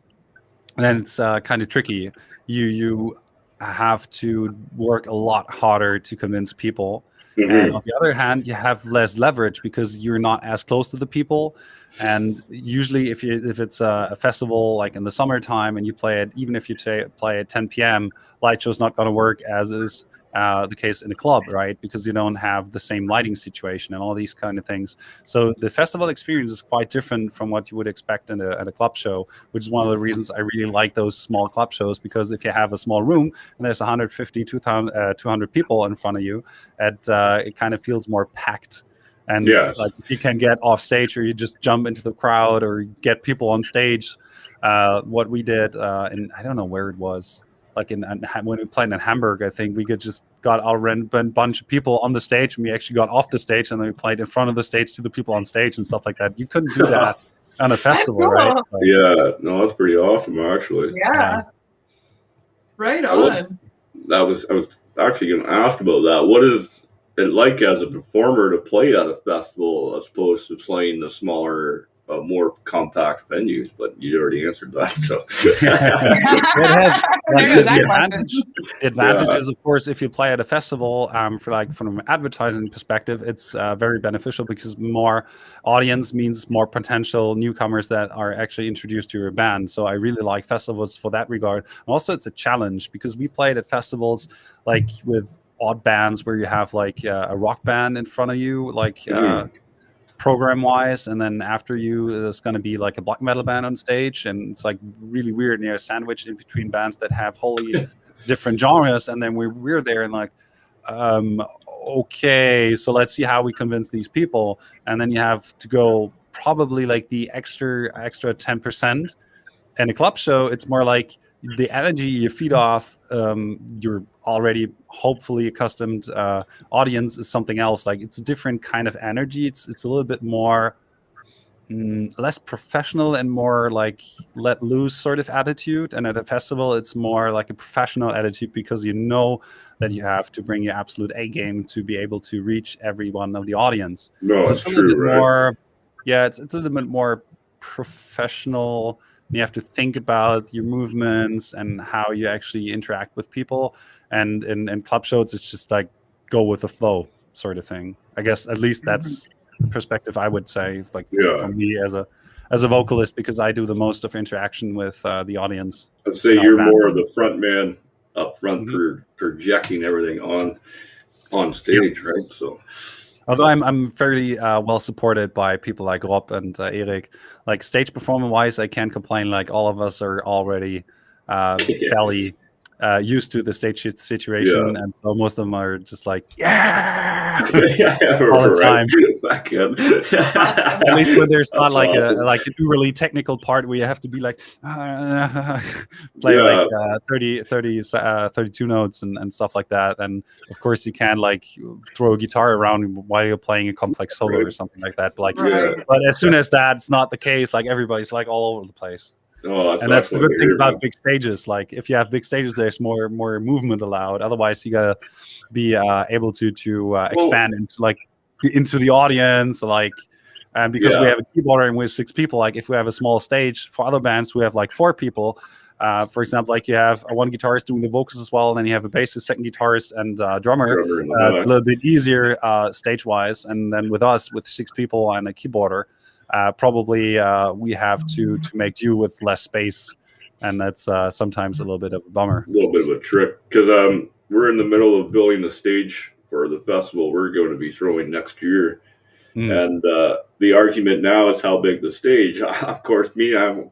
then it's kind of tricky. You have to work a lot harder to convince people. And on the other hand, you have less leverage because you're not as close to the people. And usually if it's a festival like in the summertime and you play it, even if you play at 10 p.m., light show's not going to work as is the case in a club, right? Because you don't have the same lighting situation and all these kind of things. So the festival experience is quite different from what you would expect at a club show, which is one of the reasons I really like those small club shows, because if you have a small room and there's 150, 200 people in front of you, it kind of feels more packed. And like if you can get off stage, or you just jump into the crowd, or get people on stage, what we did, and I don't know where it was, like when we played in Hamburg, I think we got our bunch of people on the stage, and we actually got off the stage, and then we played in front of the stage to the people on stage and stuff like that. You couldn't do that on a festival, cool. right? So, yeah, no, that's pretty awesome, actually. Yeah. Right on. I was actually going to ask about that. What is it like as a performer to play at a festival as opposed to playing the smaller more compact venues, but you already answered that. So It has like There's that the question. advantage is, of course, if you play at a festival, for like from an advertising perspective, it's very beneficial because more audience means more potential newcomers that are actually introduced to your band. So I really like festivals for that regard. Also, it's a challenge because we played at festivals like with odd bands where you have like a rock band in front of you, like program wise, and then after you there's going to be like a black metal band on stage, and it's like really weird, and you're sandwiched in between bands that have wholly different genres, and then we're there and like okay, so let's see how we convince these people, and then you have to go probably like the extra 10%. And a club show, it's more like the energy you feed off your already hopefully accustomed audience is something else. Like it's a different kind of energy. It's a little bit more less professional and more like let loose sort of attitude. And at a festival, it's more like a professional attitude because you know that you have to bring your absolute A game to be able to reach everyone of the audience. no, So it's it's a little true, bit right? more, yeah, it's a little bit more professional. You have to think about your movements and how you actually interact with people. And in club shows, it's just like go with the flow sort of thing. I guess at least that's the perspective I would say, like for me as a vocalist, because I do the most of interaction with the audience. I'd say in our you're band. more of the front man up front Mhm. projecting everything on stage, right? So Although I'm fairly well supported by people like Rob and Erik. Like stage performance wise, I can't complain. Like all of us are already fairly used to the stage situation, yeah. and so most of them are just like yeah Yeah, all the right. time. Back in. At least when there's not That's like awesome. an overly technical part where you have to be like play like Yeah, 32 notes and stuff like that. And of course you can like throw a guitar around while you're playing a complex solo right. or something like that. But like, Yeah. Right. but as soon as that's not the case, like everybody's like all over the place. Oh, that's And that's the excellent good to thing hear, about man. big stages. Like if you have big stages, there's more movement allowed. Otherwise, you gotta be able to Well, expand into the audience. Like, and because we yeah, have a keyboarder and we're 6 people, like if we have a small stage for other bands, we have like 4 people. For example, like you have one guitarist doing the vocals as well, and then you have a bassist, second guitarist, and drummer. drummer in the It's a back. little bit easier stage wise. And then with us, with 6 people and a keyboarder, probably we have to make do with less space, and that's sometimes a little bit of a bummer. A little bit of a trick because we're in the middle of building the stage for the festival we're going to be throwing next year, Mm. and the argument now is how big the stage. Of course, I'm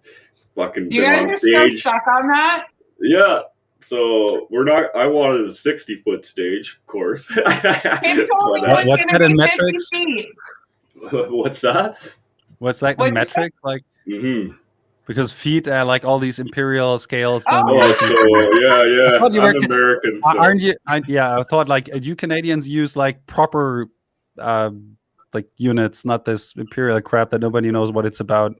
fucking You been guys on are still stage. stuck on that? Yeah. So we're not. I wanted a 60-foot stage, of course. Kim told me But, it was What's going that to in be 50 metrics? feet. what's that? What's like the What'd you say? metric? Like Mm-hmm. because feet, like all these imperial scales, don't Oh, mean Oh, anything. so I thought you I'm were. American, so Aren't you? Yeah, I thought like you Canadians use like proper uh, like units, not this imperial crap that nobody knows what it's about.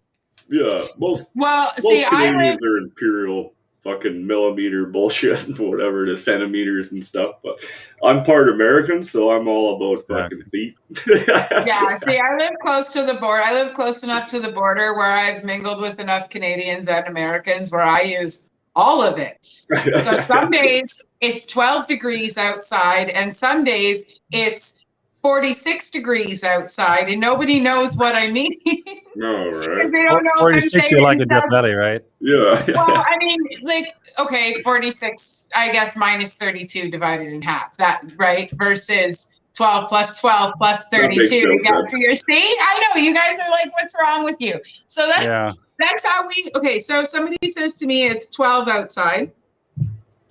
yeah. well, see, Most I live. Canadians are imperial fucking millimeter bullshit and whatever the centimeters and stuff. But I'm part American, so I'm all about fucking feet. Yeah, see, I live close to the border. I live close enough to the border where I've mingled with enough Canadians and Americans where I use all of it. So some days it's 12 degrees outside, and some days it's 46 degrees outside, and nobody knows what I mean. No, right? They don't know if I'm 46, saying you're like in South. Death Valley, right? Yeah. Well, I mean, like, okay, 46, I guess, minus 32 divided in half. That, right? Versus 12 plus 12 plus That makes 32 to no get sense. to your see? I know you guys are like, what's wrong with you? So Yeah. that's how we, okay, so if somebody says to me it's 12 outside,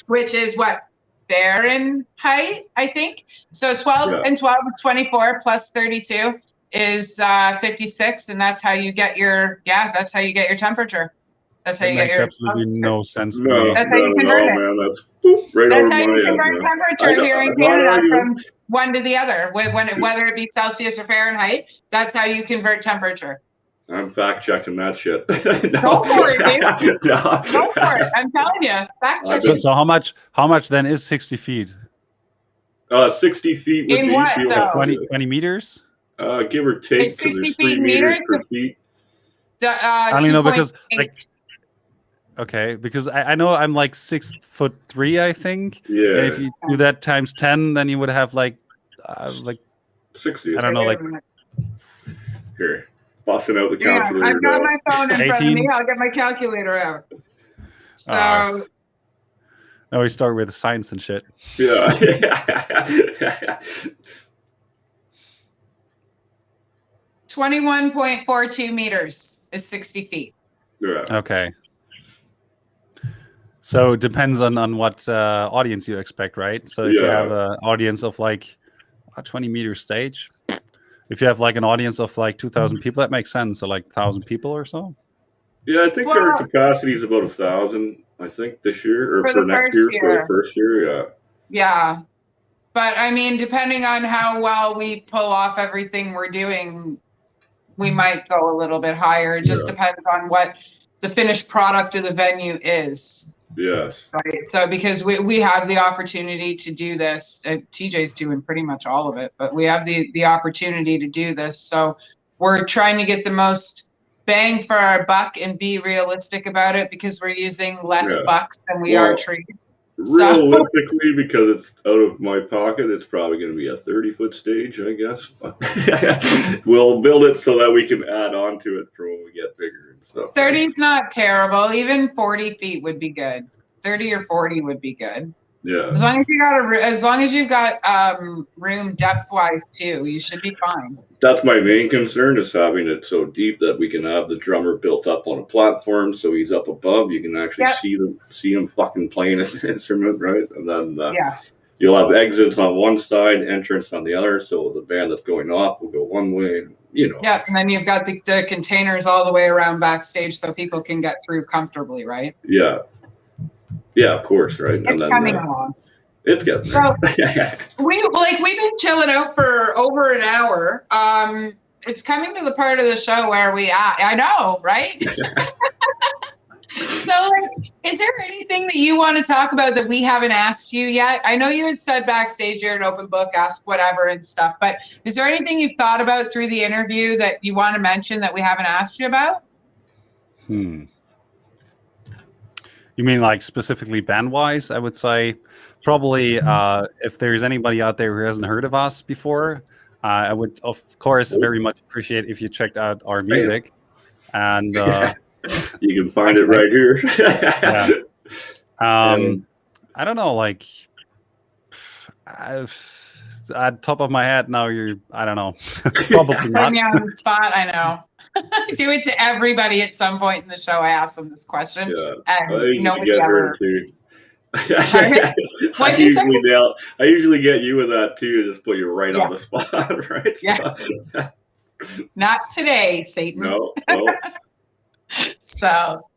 which is what? Fahrenheit, I think. So 12 Yeah. and 12 is 24 plus 32 is 56, and that's how you get your temperature. That's how That you get makes your absolutely no sense to No, me. That's how not you at convert all, it. man. That's right That's over how my you head, convert man. temperature here in I'm not Canada arguing. from one to the other. Whether it be Celsius or Fahrenheit, that's how you convert temperature. I'm fact checking that shit. Go for it, dude. No. Go for it. I'm telling you, fact I've check. So how much then is 60 feet? 60 feet would In be what, feel though? like 20 meters? give or take, Is because 60 there's 3 feet meters meters? per feet. I don't know because 2.8. like, okay, because I know I'm like 6'3", I think. Yeah. And if you do that times 10, then you would have like 60. I don't know, like Here, busting out the Yeah, calculator. I've got now. my phone in front of me. 18. I'll get my calculator out. So now we start with science and shit. Yeah. 21.42 meters is 60 feet. Yeah. Okay. So it depends on what audience you expect, right? So if you have an audience of like a 20 meter stage, if you have like an audience of like 2,000 people, that makes sense. So like 1,000 people or so. Yeah, I think our capacity is about 1,000. I think this year or for next year, for the first year. Yeah. Yeah, but I mean, depending on how well we pull off everything we're doing, we might go a little bit higher. It just depends on what the finished product of the venue is. Yes. Right. So because we have the opportunity to do this, TJ's doing pretty much all of it, but we have the opportunity to do this. So we're trying to get the most bang for our buck and be realistic about it because we're using less bucks than we are trees. Realistically, because it's out of my pocket, it's probably going to be a 30-foot stage, I guess. We'll build it so that we can add on to it for when we get bigger and stuff. 30 is not terrible. Even 40 feet would be good. 30 or 40 would be good. Yeah. As long as you've got room depth wise too, you should be fine. That's my main concern, is having it so deep that we can have the drummer built up on a platform, so he's up above. You can actually see him fucking playing his instrument, right? And then you'll have exits on one side, entrance on the other, so the band that's going off will go one way. You know. Yeah, and then you've got the containers all the way around backstage, so people can get through comfortably, right? Yeah. Yeah, of course, right. It's coming along. It's getting so we've been chilling out for over an hour. It's coming to the part of the show where I know, right? So is there anything that you want to talk about that we haven't asked you yet? I know you had said backstage you're an open book, ask whatever and stuff, but is there anything you've thought about through the interview that you want to mention that we haven't asked you about? You mean like specifically band-wise? I would say probably if there's anybody out there who hasn't heard of us before, I would, of course, very much appreciate if you checked out our music. And you can find it right here. I don't know, like at top of my head now, I don't know. Probably not. Yeah, on the spot, I know. I do it to everybody at some point in the show. I ask them this question. Yeah. And nobody get ever. her too. I usually get you with that too. Just put you right on the spot, right? Yeah. Not today, Satan. No. So, all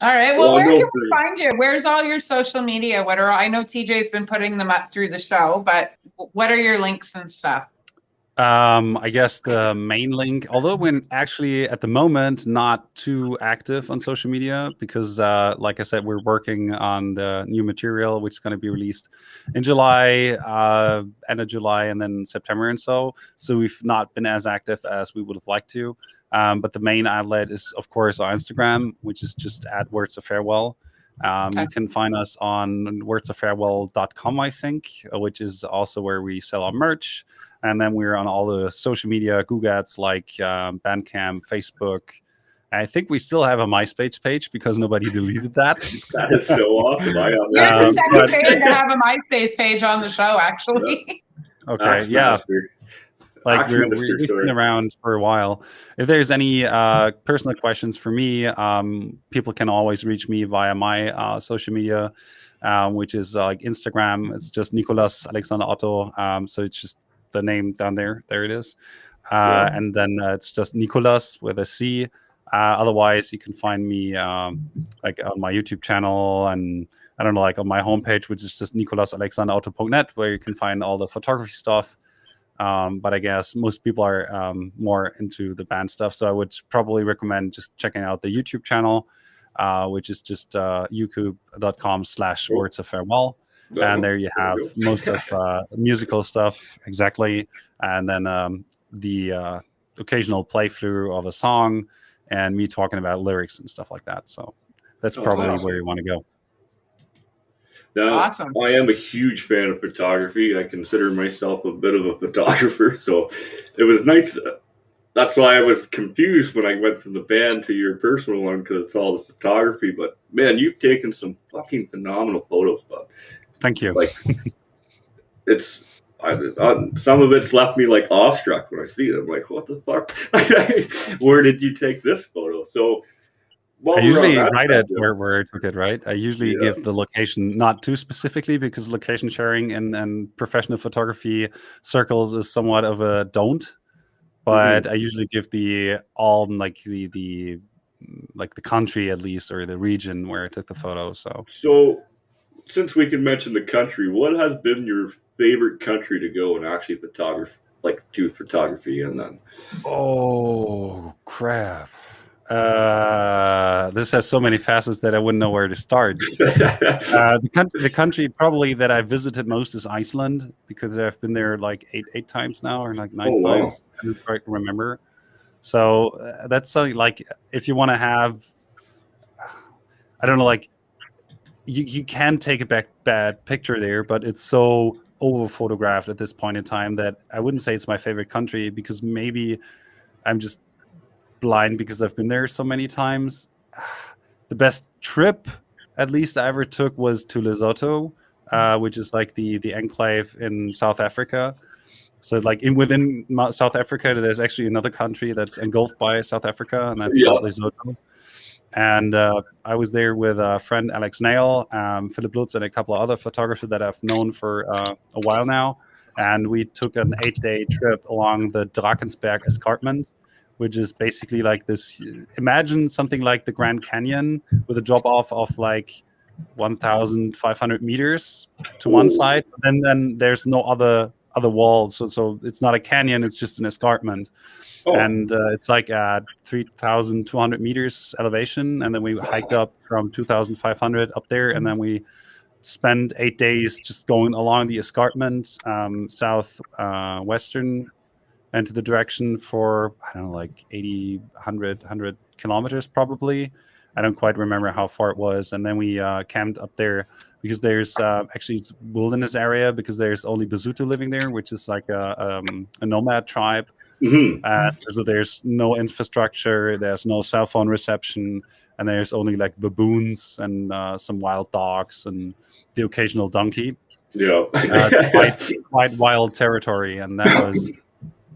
right. Well, where can we find you? Where's all your social media? I know TJ's been putting them up through the show, but what are your links and stuff? I guess the main link, although we're actually at the moment not too active on social media because, like I said, we're working on the new material, which is going to be released in July, end of July, and then September and so. So we've not been as active as we would have liked to. But the main outlet is, of course, our Instagram, which is just at Words of Farewell. You can find us on wordsoffarewell.com, I think, which is also where we sell our merch. And then we're on all the social media Googats like Bandcamp, Facebook. I think we still have a MySpace page because nobody deleted that. That is so awesome. You're the second band to have a MySpace page on the show, actually. Okay, like we've been around for a while. If there's any personal questions for me, people can always reach me via my social media, which is like Instagram. It's just Nicolas Alexander Otto. So it's just the name down there. There it is. And then it's just Nicolas with a C. Otherwise, you can find me like on my YouTube channel and I don't know, like on my homepage, which is just nicolasalexanderotto.net, where you can find all the photography stuff. But I guess most people are more into the band stuff. So I would probably recommend just checking out the YouTube channel, which is just youtube.com/wordsoffarewell. And there you have most of musical stuff, exactly. And then the occasional playthrough of a song and me talking about lyrics and stuff like that. So that's probably awesome. where you want to go. Now, Awesome. I am a huge fan of photography. I consider myself a bit of a photographer, so it was nice. That's why I was confused when I went from the band to your personal one, because it's all the photography. But man, you've taken some fucking phenomenal photos, bud. Thank you. Like, it's some of it's left me like awestruck when I see it. I'm like, what the fuck? Where did you take this photo? So I usually write it where I took it, right? I usually Yeah. give the location, not too specifically, because location sharing and professional photography circles is somewhat of a don't. But I usually give the country at least, or the region where I took the photo. So since we can mention the country, what has been your favorite country to go and actually do photography in then? Oh crap. This has so many facets that I wouldn't know where to start. The country probably that I visited most is Iceland, because I've been there like eight times now, or like 9 times. I don't quite remember. So that's something like, if you want to have, I don't know, like you can take a bad picture there, but it's so over photographed at this point in time that I wouldn't say it's my favorite country, because maybe I'm just blind because I've been there so many times. The best trip, at least, I ever took was to Lesotho, which is like the enclave in South Africa. So like within South Africa, there's actually another country that's engulfed by South Africa, and that's called Lesotho. And I was there with a friend, Alex Nail, Philip Lutz, and a couple of other photographers that I've known for a while now. And we took an 8-day trip along the Drakensberg Escarpment, which is basically like this. Imagine something like the Grand Canyon with a drop off of like 1,500 meters to one side. And then there's no other walls. So it's not a canyon, it's just an escarpment. And it's like at 3,200 meters elevation. And then we hiked up from 2,500 up there. And then we spent 8 days just going along the escarpment, southwestern and to the direction for, I don't know, like 80, 100 kilometers probably. I don't quite remember how far it was. And then we camped up there, because there's actually it's wilderness area, because there's only Basotho living there, which is like a nomad tribe. So there's no infrastructure, there's no cell phone reception, and there's only like baboons and some wild dogs and the occasional donkey. Yeah. Quite wild territory. And that was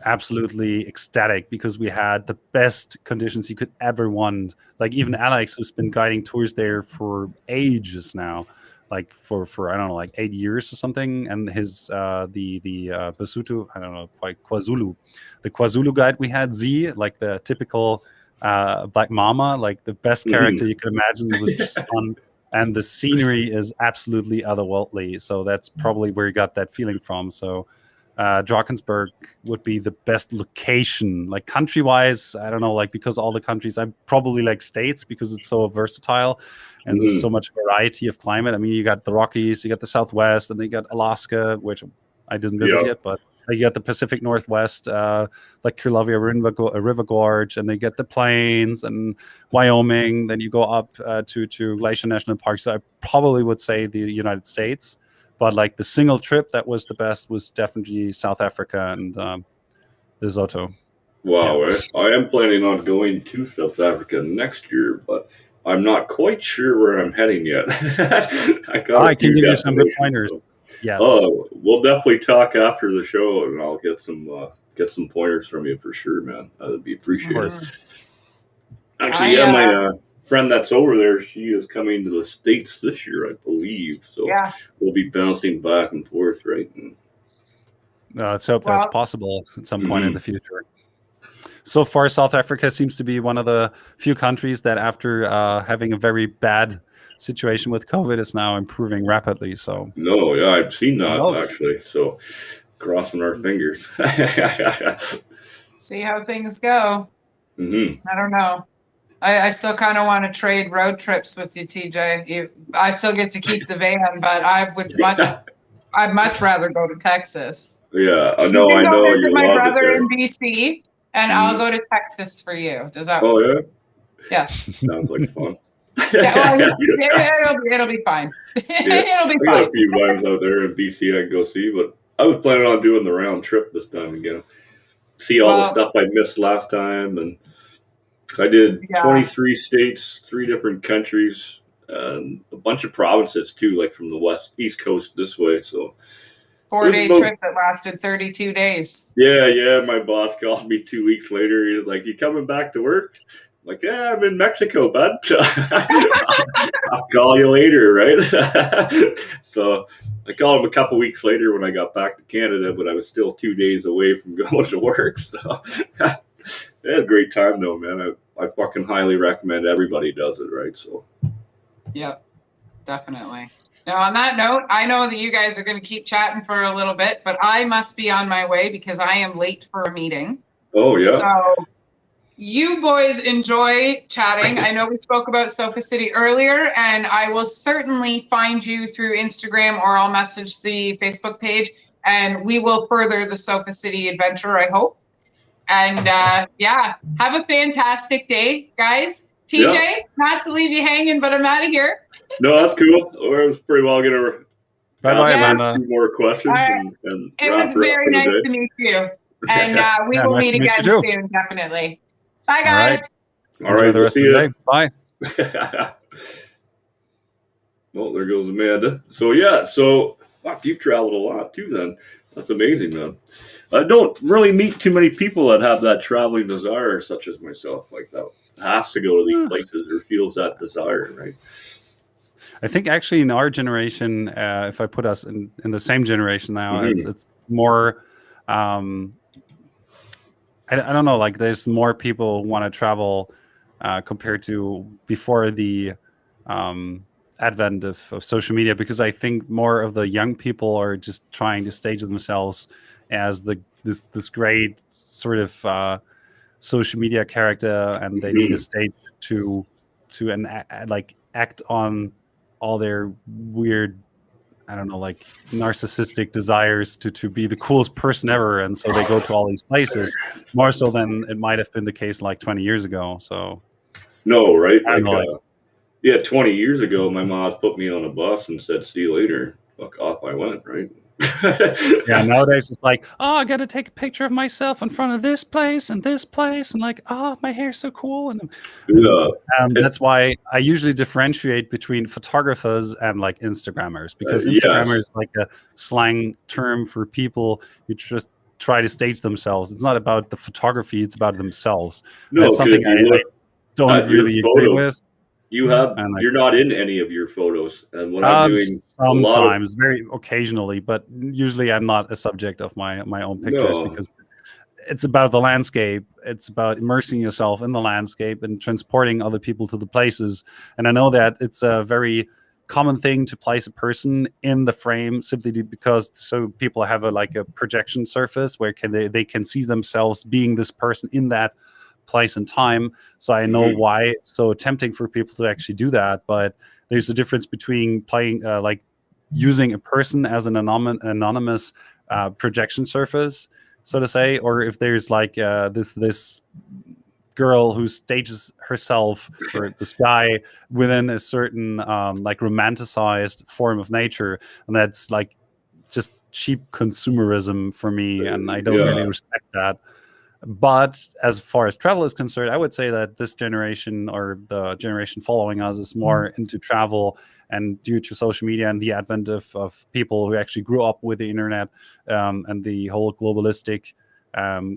absolutely ecstatic, because we had the best conditions you could ever want. Like even Alex, who's been guiding tours there for ages now, like for I don't know, like 8 years or something, and his the Basotho, I don't know, quite KwaZulu, the KwaZulu guide we had, Z, like the typical Black Mama, like the best character you could imagine. It was just fun, and the scenery is absolutely otherworldly. So that's probably where you got that feeling from. So Drakensberg would be the best location, like country wise. I don't know, like, because all the countries, I probably like states, because it's so versatile and there's so much variety of climate. I mean, you got the Rockies, you got the Southwest, and then you got Alaska, which I didn't visit yet, but you got the Pacific Northwest, like Kirlavia River Gorge, and they get the plains and Wyoming. Then you go up to Glacier National Park. So I probably would say the United States. But like the single trip that was the best was definitely South Africa and Lesotho. Wow, I am planning on going to South Africa next year, but I'm not quite sure where I'm heading yet. I can give you some good pointers. So. Yes. Oh, we'll definitely talk after the show, and I'll get some pointers from you for sure, man. That would be appreciated. Actually, my friend that's over there, she is coming to the States this year, I believe. So we'll be bouncing back and forth, right? Let's hope that's possible at some point in the future. So far, South Africa seems to be one of the few countries that, after having a very bad situation with COVID, is now improving rapidly. So I've seen that actually. So crossing our fingers. See how things go. I don't know. I still kind of want to trade road trips with you, TJ. I still get to keep the van, but I'd much rather go to Texas. Yeah, I know you my love brother it there. in BC, and I'll go to Texas for you. Does that? Oh yeah. Yeah. Sounds like fun. Yeah, well, it'll be fine. It'll be We fine. got a few vines out there in BC I can go see, but I was planning on doing the round trip this time again. See all the stuff I missed last time, and I did 23 states, 3 different countries, and a bunch of provinces too, like from the east coast this way. So 4-day trip that lasted 32 days. Yeah. My boss called me 2 weeks later. He was like, "You coming back to work?" I'm like, "Yeah, I'm in Mexico, bud. I'll call you later, right?" So I called him a couple weeks later when I got back to Canada, but I was still 2 days away from going to work. So I had a great time though, man. I fucking highly recommend everybody does it, right? So yep, definitely. Now, on that note, I know that you guys are going to keep chatting for a little bit, but I must be on my way because I am late for a meeting. Oh, yeah. So you boys enjoy chatting. I know we spoke about Sofa City earlier, and I will certainly find you through Instagram, or I'll message the Facebook page, and we will further the Sofa City adventure, I hope. And yeah, have a fantastic day, guys. TJ, not to leave you hanging, but I'm out of here. No, that's cool. I was pretty well going to Bye-bye, Amanda. A few more questions. And it was very nice to meet you. And we will meet again soon, definitely. Bye, guys. All right. Enjoy the rest of the day. Bye. Well, there goes Amanda. So fuck, you've traveled a lot too then. That's amazing, man. I don't really meet too many people that have that traveling desire, such as myself, like that has to go to these places or feels that desire, right? I think actually in our generation, if I put us in the same generation now, it's more, I don't know, like there's more people want to travel compared to before the advent of social media, because I think more of the young people are just trying to stage themselves as this great sort of social media character, and they need a stage to act on all their weird, I don't know, like narcissistic desires to be the coolest person ever, and so they go to all these places more so than it might have been the case like 20 years ago. So no, right? Yeah, 20 years ago, my mom put me on a bus and said, "See you later." Fuck off, I went, right? Yeah, nowadays it's like, oh, I gotta take a picture of myself in front of this place, and like, oh, my hair's so cool, and that's why I usually differentiate between photographers and like Instagrammers, because Instagrammers is like a slang term for people who just try to stage themselves. It's not about the photography; it's about themselves. No, that's something I don't really agree with. You're not in any of your photos, and when I'm doing sometimes, very occasionally, but usually I'm not a subject of my own pictures, because it's about the landscape. It's about immersing yourself in the landscape and transporting other people to the places. And I know that it's a very common thing to place a person in the frame simply because so people have a projection surface where they can see themselves being this person in that place and time. So I know why it's so tempting for people to actually do that, but there's a difference between playing using a person as an anonymous projection surface, so to say, or if there's this girl who stages herself or this guy within a certain romanticized form of nature, and that's like just cheap consumerism for me, and I don't really respect that. But as far as travel is concerned, I would say that this generation or the generation following us is more into travel, and due to social media and the advent of people who actually grew up with the internet and the whole globalistic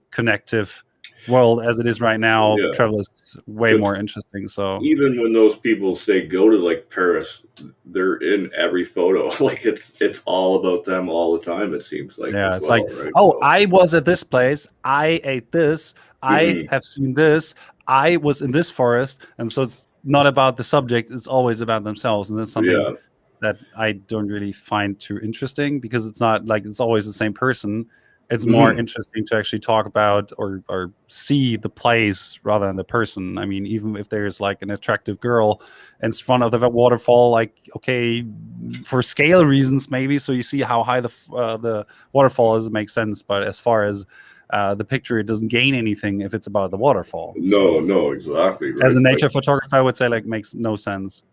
connective world as it is right now, travel is way more interesting. So even when those people say go to like Paris, they're in every photo. Like it's all about them all the time, it seems like. Yeah, it's right? So, I was at this place, I ate this, I have seen this, I was in this forest, and so it's not about the subject, it's always about themselves, and that's something that I don't really find too interesting, because it's not like it's always the same person. It's more interesting to actually talk about or see the place rather than the person. I mean, even if there's like an attractive girl in front of the waterfall, like, okay, for scale reasons maybe, so you see how high the waterfall is, it makes sense. But as far as the picture doesn't gain anything if it's about the waterfall. No, exactly. Right. As a nature photographer, I would say like makes no sense.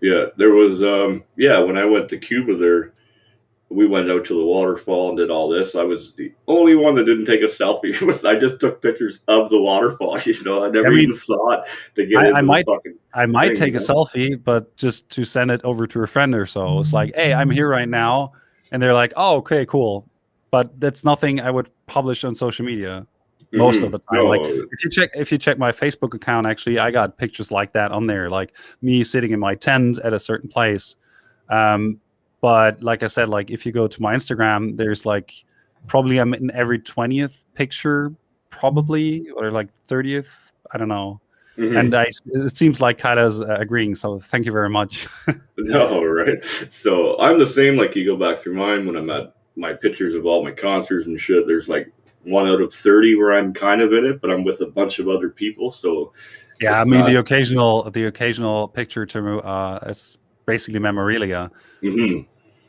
Yeah, there was when I went to Cuba there, we went out to the waterfall and did all this. I was the only one that didn't take a selfie with. I just took pictures of the waterfall. I never even thought to get into the fucking. I might take a selfie, but just to send it over to a friend or so. It's like, hey, I'm here right now, and they're like, oh, okay, cool. But that's nothing I would publish on social media most of the time. Like if you check my Facebook account, actually, I got pictures like that on there, like me sitting in my tent at a certain place. But like I said, like if you go to my Instagram, there's like probably I'm in every 20th picture, probably, or like 30th. I don't know. And it seems like Kata's agreeing. So thank you very much. No, right. So I'm the same. Like you go back through mine when I'm at my pictures of all my concerts and shit. There's like 1 out of 30 where I'm kind of in it, but I'm with a bunch of other people. So yeah, I mean the occasional picture to is basically memorabilia.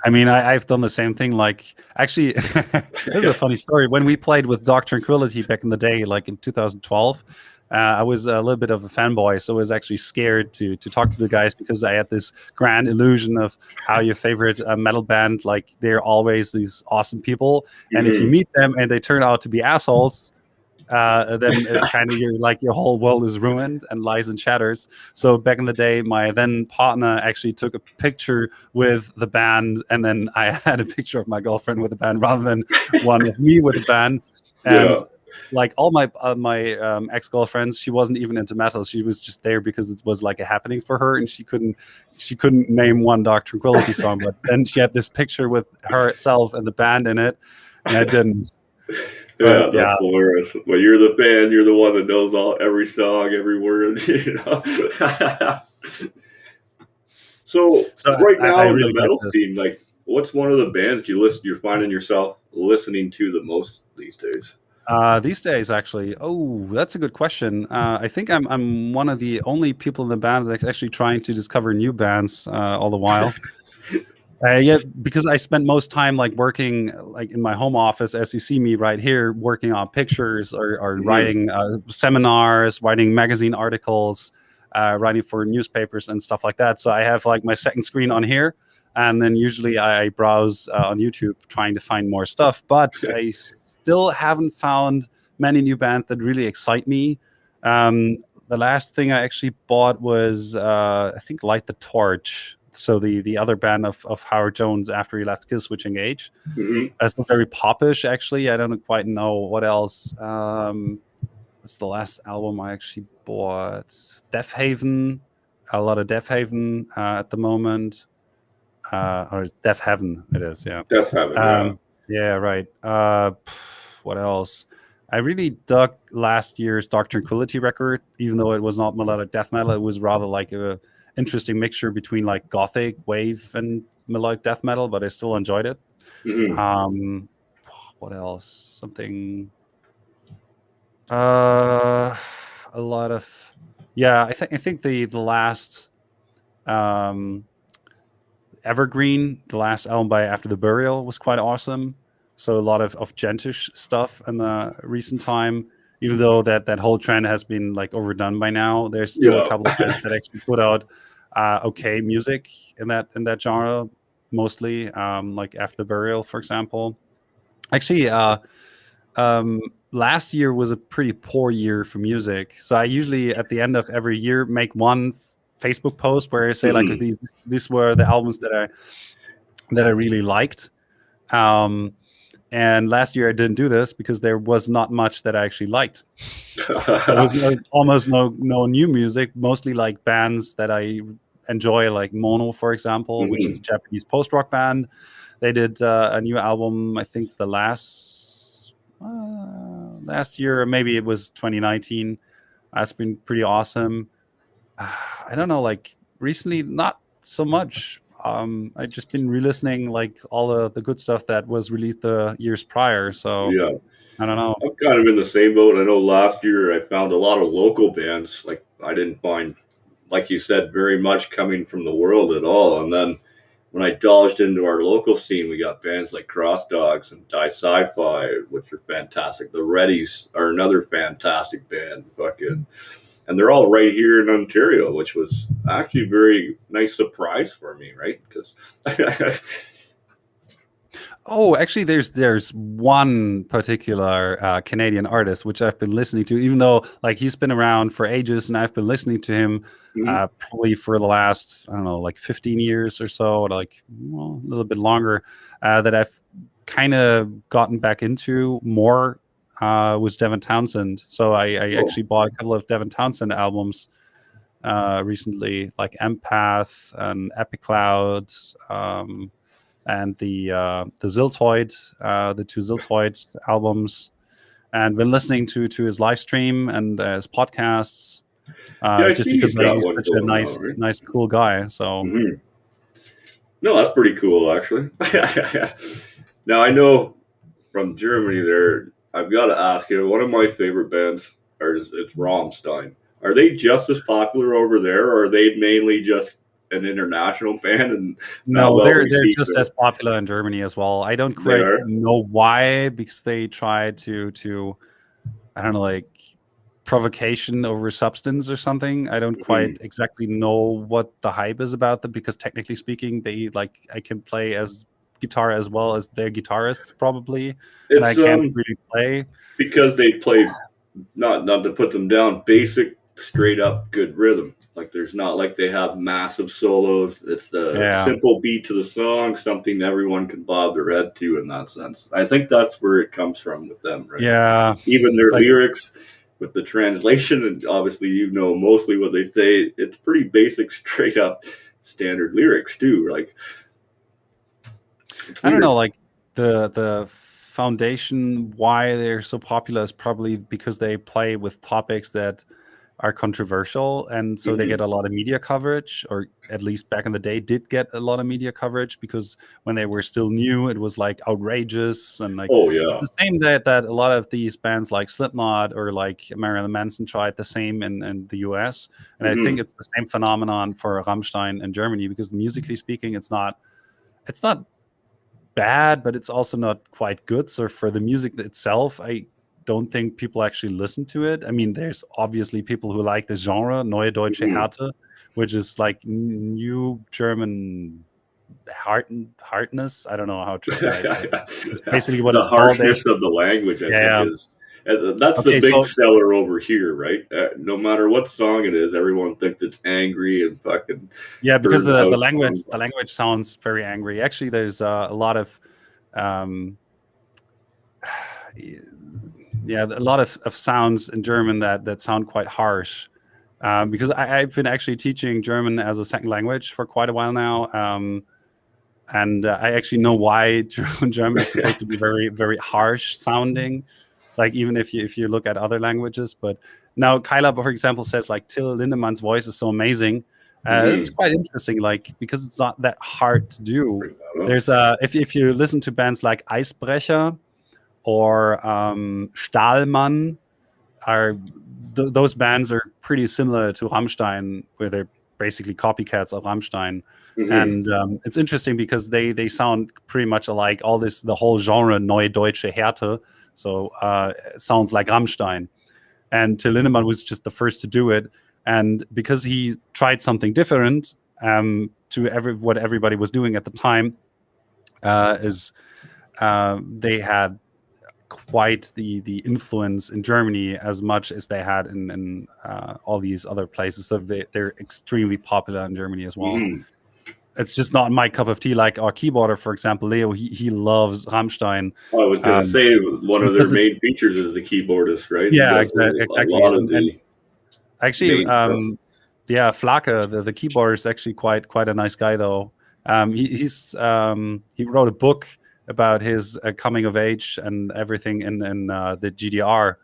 I mean, I've done the same thing. Like, actually, this is a funny story. When we played with Dark Tranquillity back in the day, like in 2012, I was a little bit of a fanboy, so I was actually scared to talk to the guys because I had this grand illusion of how your favorite metal band, like, they're always these awesome people, and if you meet them and they turn out to be assholes, then kind of your whole world is ruined and lies in shatters. So back in the day, my then partner actually took a picture with the band, and then I had a picture of my girlfriend with the band rather than one of me with the band. And like all my ex-girlfriends, she wasn't even into metal. She was just there because it was like a happening for her, and she couldn't name one Dark Tranquillity song. But then she had this picture with herself and the band in it, and I didn't. That's hilarious. Well, you're the fan. You're the one that knows every song, every word. So right now in the metal scene, like, what's one of the bands you're finding yourself listening to the most these days? These days, actually, that's a good question. I think I'm one of the only people in the band that's actually trying to discover new bands all the while. Yeah, because I spent most time like working like in my home office, as you see me right here, working on pictures or writing seminars, writing magazine articles, writing for newspapers and stuff like that. So I have like my second screen on here, and then usually I browse on YouTube trying to find more stuff. But I still haven't found many new bands that really excite me. The last thing I actually bought was I think Light the Torch. So the other band of Howard Jones after he left Killswitch Engage. That's very popish, actually. I don't quite know what else. What's the last album I actually bought? Death Haven. A lot of Death Haven at the moment. Or it's Death Heaven. It is, yeah. Death Heaven, yeah, right. What else? I really dug last year's Dark Tranquillity record, even though it was not melodic death metal. It was rather like a interesting mixture between like gothic wave and melodic death metal, but I still enjoyed it. What else? Something a lot of I think the last Evergreen, the last album by After the Burial, was quite awesome. So a lot of gentish stuff in the recent time, even though that whole trend has been like overdone by now. There's still a couple of bands that actually put out okay music in that genre, mostly like After the Burial, for example. Actually, last year was a pretty poor year for music. So I usually at the end of every year make one Facebook post where I say like these were the albums that I really liked. And last year I didn't do this because there was not much that I actually liked. There was almost no new music, mostly like bands that I enjoy, like Mono, for example, which is a Japanese post-rock band. They did a new album, I think the last year, or maybe it was 2019. That's been pretty awesome. I don't know, like recently, not so much. I've just been re-listening like all the good stuff that was released the years prior. So I don't know. I'm kind of in the same boat. I know last year I found a lot of local bands. Like I didn't find, like you said, very much coming from the world at all. And then when I dodged into our local scene, we got bands like Cross Dogs and Die Sci-Fi, which are fantastic. The Reddies are another fantastic band, fucking, and they're all right here in Ontario, which was actually a very nice surprise for me, right? Because Oh, actually, there's one particular Canadian artist which I've been listening to, even though like he's been around for ages, and I've been listening to him probably for the last, I don't know, like 15 years or so, or like, well, a little bit longer, that I've kind of gotten back into more, was Devin Townsend. So I actually bought a couple of Devin Townsend albums recently, like Empath and Epic Clouds. And the Ziltoid, the two Ziltoid albums, and been listening to his live stream and his podcasts, yeah, I just see because you've got he's one such a going on, right? nice, cool guy. So No, that's pretty cool, actually. Now I know from Germany there, I've got to ask you, one of my favorite bands is Rammstein. Are they just as popular over there, or are they mainly just an international band and not no, well they're received just there? as popular in Germany as well. I don't They quite are? know why, because they try to I don't know, like provocation over substance or something. I don't quite exactly know what the hype is about them, because technically speaking, they like, I can play as guitar as well as their guitarists probably, and I It's can't really play. because they play, not to put them down, basic straight up good rhythm. Like there's not like they have massive solos. It's the Yeah, simple beat to the song, something everyone can bob their head to in that sense. I think that's where it comes from with them, right? yeah, Even their like lyrics with the translation, and obviously you know mostly what they say, it's pretty basic, straight up standard lyrics too. Like it's I don't know, weird. like the foundation why they're so popular is probably because they play with topics that are controversial, and so they get Mm-hmm. a lot of media coverage, or at least back in the day did get a lot of media coverage, because when they were still new, it was like outrageous, and like Oh it's yeah. the same that a lot of these bands like Slipknot or like Marilyn Manson tried the same in the US. And I think Mm-hmm. it's the same phenomenon for Rammstein in Germany, because musically speaking, it's not bad, but it's also not quite good. So for the music itself, I don't think people actually listen to it. I mean, there's obviously people who like the genre, Neue Deutsche Mm-hmm. Härte, which is like new German hardness. I don't know how to say it, but it's basically what The it's called. harshness There's, of the language, I think, yeah. is that's the Okay, big so seller over here, right? No matter what song it is, everyone thinks it's angry and fucking yeah, because turns the out. language sounds very angry. Actually, there's a lot of um, yeah, a lot of sounds in German that sound quite harsh. Because I've been actually teaching German as a second language for quite a while now, and I actually know why German is supposed to be very, very harsh sounding. Like even if you look at other languages, but now Kyla, for example, says like Till Lindemann's voice is so amazing. It's Mm-hmm. quite interesting, like because it's not that hard to do. Bring that up. There's if you listen to bands like Eisbrecher or Stahlmann, are those bands are pretty similar to Rammstein, where they're basically copycats of Rammstein. Mm-hmm. And it's interesting because they sound pretty much alike. The whole genre Neue Deutsche Härte, so it sounds like Rammstein. And Till Lindemann was just the first to do it, and because he tried something different to what everybody was doing at the time, is they had quite the influence in Germany as much as they had in all these other places. So they're extremely popular in Germany as well. Mm-hmm. It's just not my cup of tea. Like our keyboarder, for example, Leo, he loves Rammstein, I was gonna um, say one of their because it's, main features is the keyboardist, right? He yeah, does a exactly. lot of And the actually, main stuff. yeah, Flake, the keyboarder, is actually quite a nice guy though. He wrote a book about his coming of age and everything in the GDR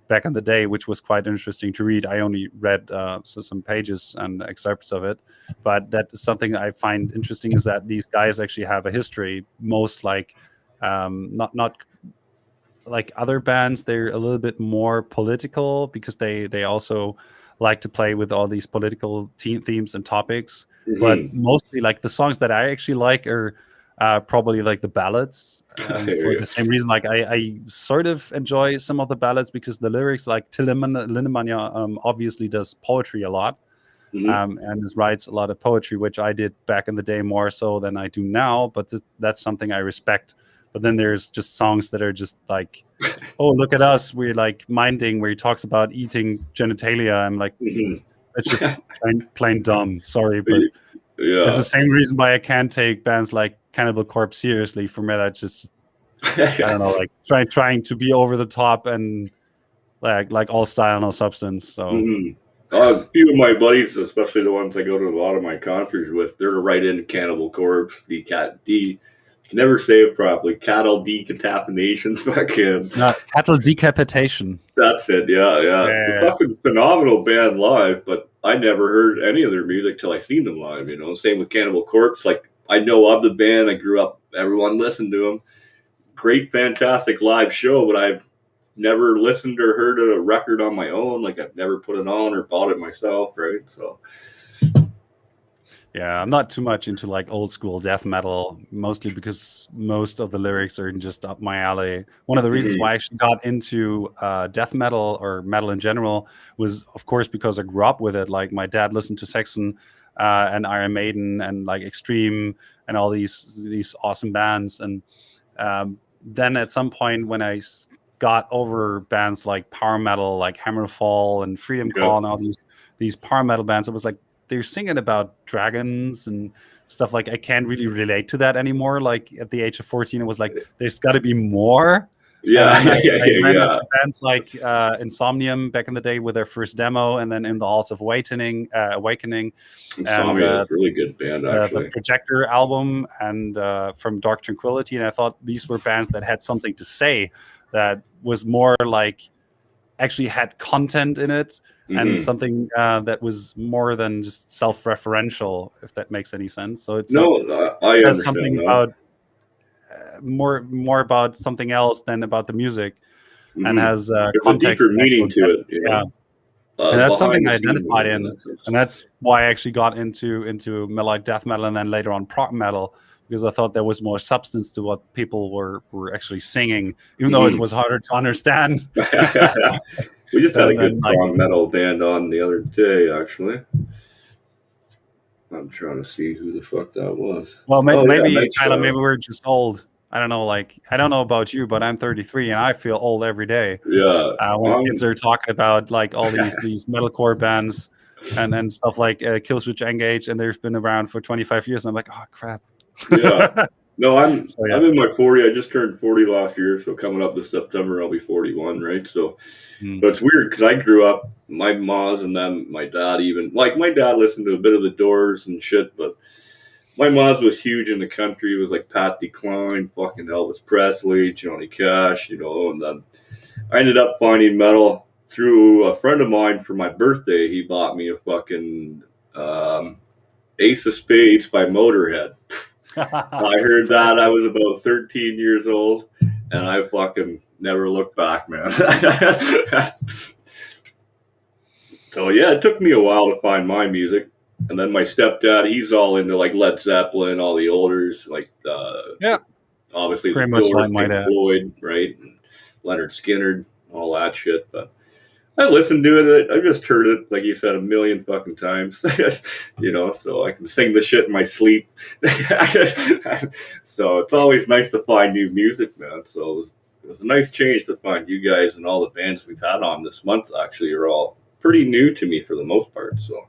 back in the day, which was quite interesting to read. I only read some pages and excerpts of it, but that is something I find interesting, is that these guys actually have a history. Most like not like other bands, they're a little bit more political, because they also like to play with all these political themes and topics. But Mm-hmm. mostly, like the songs that I actually like are probably like the ballads, I hear for you. the same reason. Like I sort of enjoy some of the ballads because the lyrics, like Lindemann obviously does poetry a lot. Mm-hmm. And writes a lot of poetry, which I did back in the day more so than I do now. But that's something I respect. But then there's just songs that are just like, oh, look at us, we're like minding, where he talks about eating genitalia. I'm like, Mm-hmm. it's just plain dumb. Sorry, but it's the Yeah. same reason why I can't take bands like Cannibal Corpse seriously. For me, that's just, I don't know, like trying to be over the top and like all style, no substance. So Mm-hmm. A few of my buddies, especially the ones I go to a lot of my concerts with, they're right in Cannibal Corpse, can never say it properly. Cattle decapitation, fucking. cattle decapitation. That's it. Yeah. It's a Yeah. fucking phenomenal band live, but I never heard any of their music till I seen them live. You know, same with Cannibal Corpse. Like I know of the band, I grew up, everyone listened to them. Great, fantastic live show, but I've never listened or heard a record on my own. Like I've never put it on or bought it myself, right? So Yeah, I'm not too much into like old school death metal, mostly because most of the lyrics are just up my alley. One of the reasons why I actually got into death metal or metal in general was, of course, because I grew up with it. Like my dad listened to Saxon and Iron Maiden and like Extreme and all these awesome bands. And then at some point when I got over bands like power metal, like Hammerfall and Freedom yeah. Call and all these power metal bands, it was like, they're singing about dragons and stuff. Like I can't really relate to that anymore. Like at the age of 14, it was like there's got to be more. Yeah, And I ran yeah. into bands like Insomnium back in the day with their first demo, and then in the Halls of Awakening, Insomnia is a really good band, the actually. Projector album, and from Dark Tranquility. And I thought these were bands that had something to say, that was more like actually had content in it, and something that was more than just self-referential, if that makes any sense. So it's I says understand something that. about more about something else than about the music, and has There's context a deeper and meaning actual to depth. it, you Yeah, know. and that's something I Behind the scenes, identified you in, know, and that's why I actually got into melodic death metal, and then later on prog metal, because I thought there was more substance to what people were actually singing, even though it was harder to understand. We just had a good like, prog metal band on the other day, actually. I'm trying to see who the fuck that was. Well, maybe Tyler, maybe Night we're just old. I don't know. Like, I don't know about you, but I'm 33 and I feel old every day. Yeah. When kids are talking about like all these metalcore bands and stuff like Killswitch Engage, and they've been around for 25 years, and I'm like, oh crap. Yeah. No, I'm yeah. I'm in my 40. I just turned 40 last year, so coming up this September I'll be 41, right? So, but it's weird because I grew up, my mom's and then my dad even, like my dad listened to a bit of the Doors and shit, but my mom's was huge in the country. It was like Pat Decline, fucking Elvis Presley, Johnny Cash, you know, and then I ended up finding metal through a friend of mine for my birthday. He bought me a fucking Ace of Spades by Motorhead. I heard that I was about 13 years old, and I fucking never looked back, man. So yeah, it took me a while to find my music, and then my stepdad, he's all into like Led Zeppelin, all the olders, like obviously pretty the much Doors, like my Pink dad. Floyd, right, and Leonard Skinner, all that shit. But I listened to it. I just heard it, like you said, a million fucking times, you know, so I can sing the shit in my sleep. So it's always nice to find new music, man. So it was a nice change to find you guys, and all the bands we've had on this month actually are all pretty new to me for the most part. So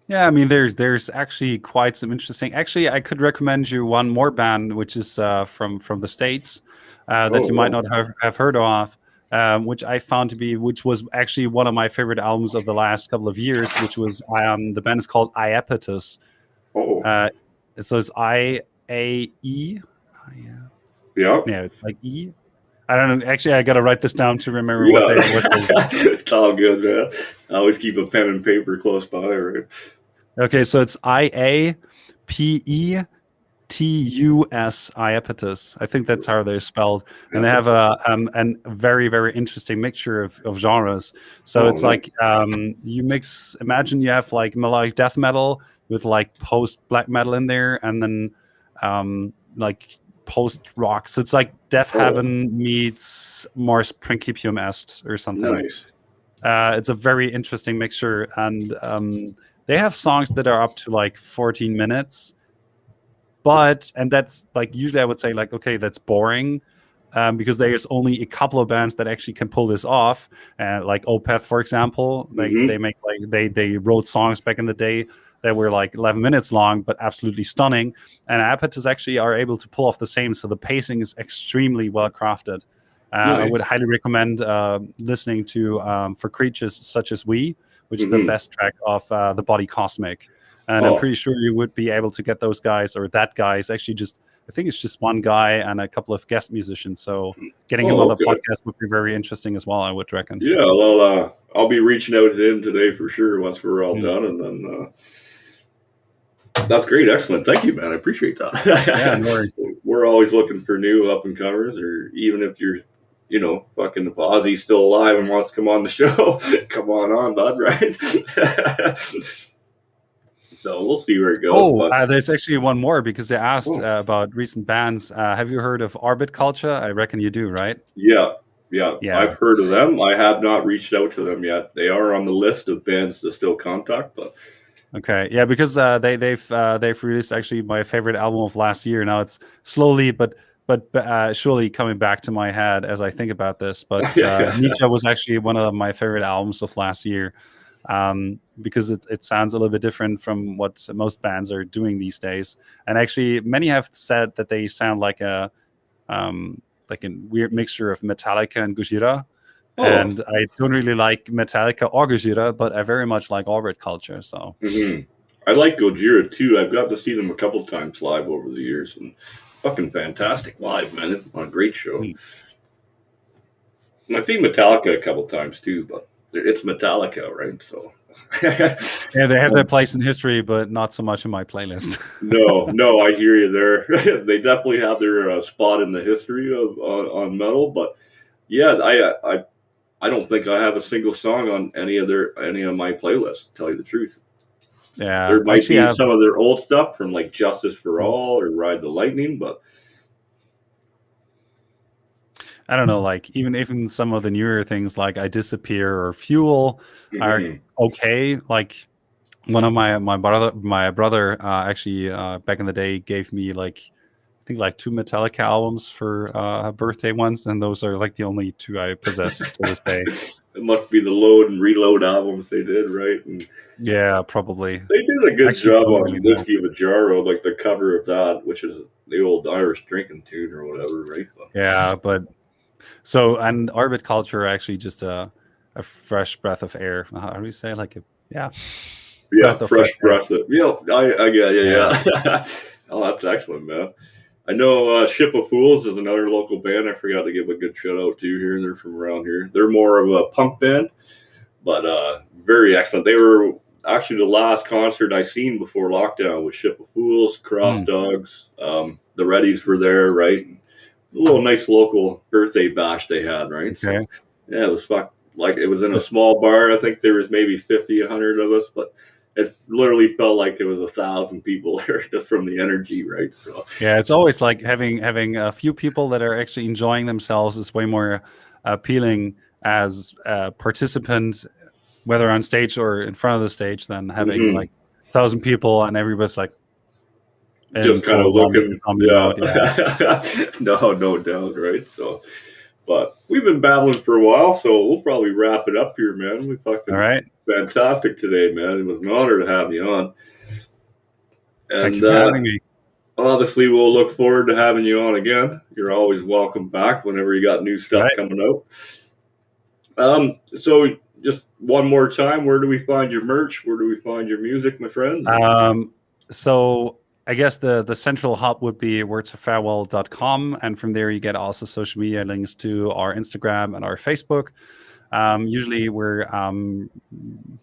yeah, I mean, there's actually quite some interesting. Actually, I could recommend you one more band, which is from the States, that you might not have heard of. Which I found to be, which was actually one of my favorite albums of the last couple of years, which was the band is called Iapetus. So it's IAE. Yeah, it's like E. I don't know. Actually, I got to write this down to remember what they. It's all good, man. I always keep a pen and paper close by, right? Okay, so it's IAPETUS. TUS Iapetus. I think that's how they're spelled, and they have a very, very interesting mixture of genres. So it's like you mix. Imagine you have like melodic death metal with like post black metal in there, and then like post rock. So it's like Death Heaven meets Mars Principium Est or something. Nice. It's a very interesting mixture, and they have songs that are up to like 14 minutes. And that's like, usually I would say like, okay, that's boring, because there's only a couple of bands that actually can pull this off. Like Opeth, for example, they make like they wrote songs back in the day that were like 11 minutes long, but absolutely stunning. And Iapetus actually are able to pull off the same. So the pacing is extremely well crafted. Nice. I would highly recommend listening to For Creatures Such as We, which is the best track of The Body Cosmic. And I'm pretty sure you would be able to get those guys, or that guy is actually just, I think it's just one guy and a couple of guest musicians. So getting him on the podcast would be very interesting as well, I would reckon. Yeah, well, I'll be reaching out to him today for sure once we're all done. And then that's great. Excellent. Thank you, man. I appreciate that. Yeah, no worries. We're always looking for new up and comers, or even if you're, fucking Ozzy's still alive and wants to come on the show, come on, bud, right? So we'll see where it goes. There's actually one more, because they asked about recent bands. Have you heard of Orbit Culture? I reckon you do, right? Yeah. I've heard of them. I have not reached out to them yet. They are on the list of bands to still contact, but. Okay, yeah, because they've released actually my favorite album of last year. Now it's slowly but surely coming back to my head as I think about this. But Nietzsche was actually one of my favorite albums of last year, because it sounds a little bit different from what most bands are doing these days. And actually, many have said that they sound like a weird mixture of Metallica and Gojira. And I don't really like Metallica or Gojira, but I very much like Orbit Culture. So I like Gojira too. I've got to see them a couple times live over the years, and fucking fantastic live, man. On a great show. And I've seen Metallica a couple times too, but it's Metallica, right? So yeah, they have their place in history, but not so much in my playlist. no, I hear you there. They definitely have their spot in the history of on metal, but yeah, I don't think I have a single song on any of my playlists, to tell you the truth. Yeah. There might be some of their old stuff from like Justice for All or Ride the Lightning, but I don't know, like even some of the newer things like I Disappear or Fuel are okay. Like one of my brother actually back in the day gave me like, I think like 2 Metallica albums for a birthday once, and those are like the only 2 I possess to this day. It must be the Load and Reload albums they did, right? And yeah, probably. They did a good job on Whiskey of a Jarro, like the cover of that, which is the old Irish drinking tune or whatever, right? Yeah, but and Orbit Culture are actually just a fresh breath of air. How do we say it? Fresh breath of yeah. Oh, that's excellent, man. I know Ship of Fools is another local band I forgot to give a good shout out to here. They're from around here. They're more of a punk band, but very excellent. They were actually the last concert I seen before lockdown with Ship of Fools, Cross Dogs. The Reddies were there, right? A little nice local birthday bash they had, right? Okay. So, yeah, it was like it was in a small bar. I think there was maybe 50, 100 of us, but it literally felt like there was 1,000 people there just from the energy, right? So yeah, it's always like having a few people that are actually enjoying themselves is way more appealing as a participant, whether on stage or in front of the stage, than having like 1,000 people and everybody's like just kind of looking. Yeah. No doubt, right? So. But we've been battling for a while, so we'll probably wrap it up here, man. We fucking all right. Fantastic today, man. It was an honor to have you on. And thank you for having me. Obviously, we'll look forward to having you on again. You're always welcome back whenever you got new stuff coming out. So just one more time, where do we find your merch? Where do we find your music, my friend? So I guess the central hub would be wordsoffarewell.com, and from there you get also social media links to our Instagram and our Facebook. Usually we're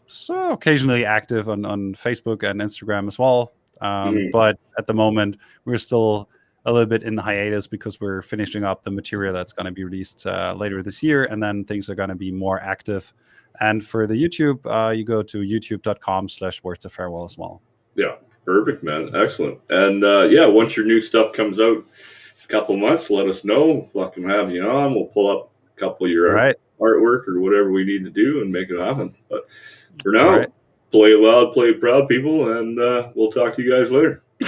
so occasionally active on Facebook and Instagram as well. But at the moment, we're still a little bit in the hiatus because we're finishing up the material that's going to be released later this year, and then things are going to be more active. And for the YouTube, you go to youtube.com/words of farewell as well. Yeah, perfect, man. Excellent. And yeah, once your new stuff comes out, a couple months, let us know. Fucking have you on. We'll pull up a couple of your artwork or whatever we need to do and make it happen. But for now, play loud, play proud, people, and we'll talk to you guys later.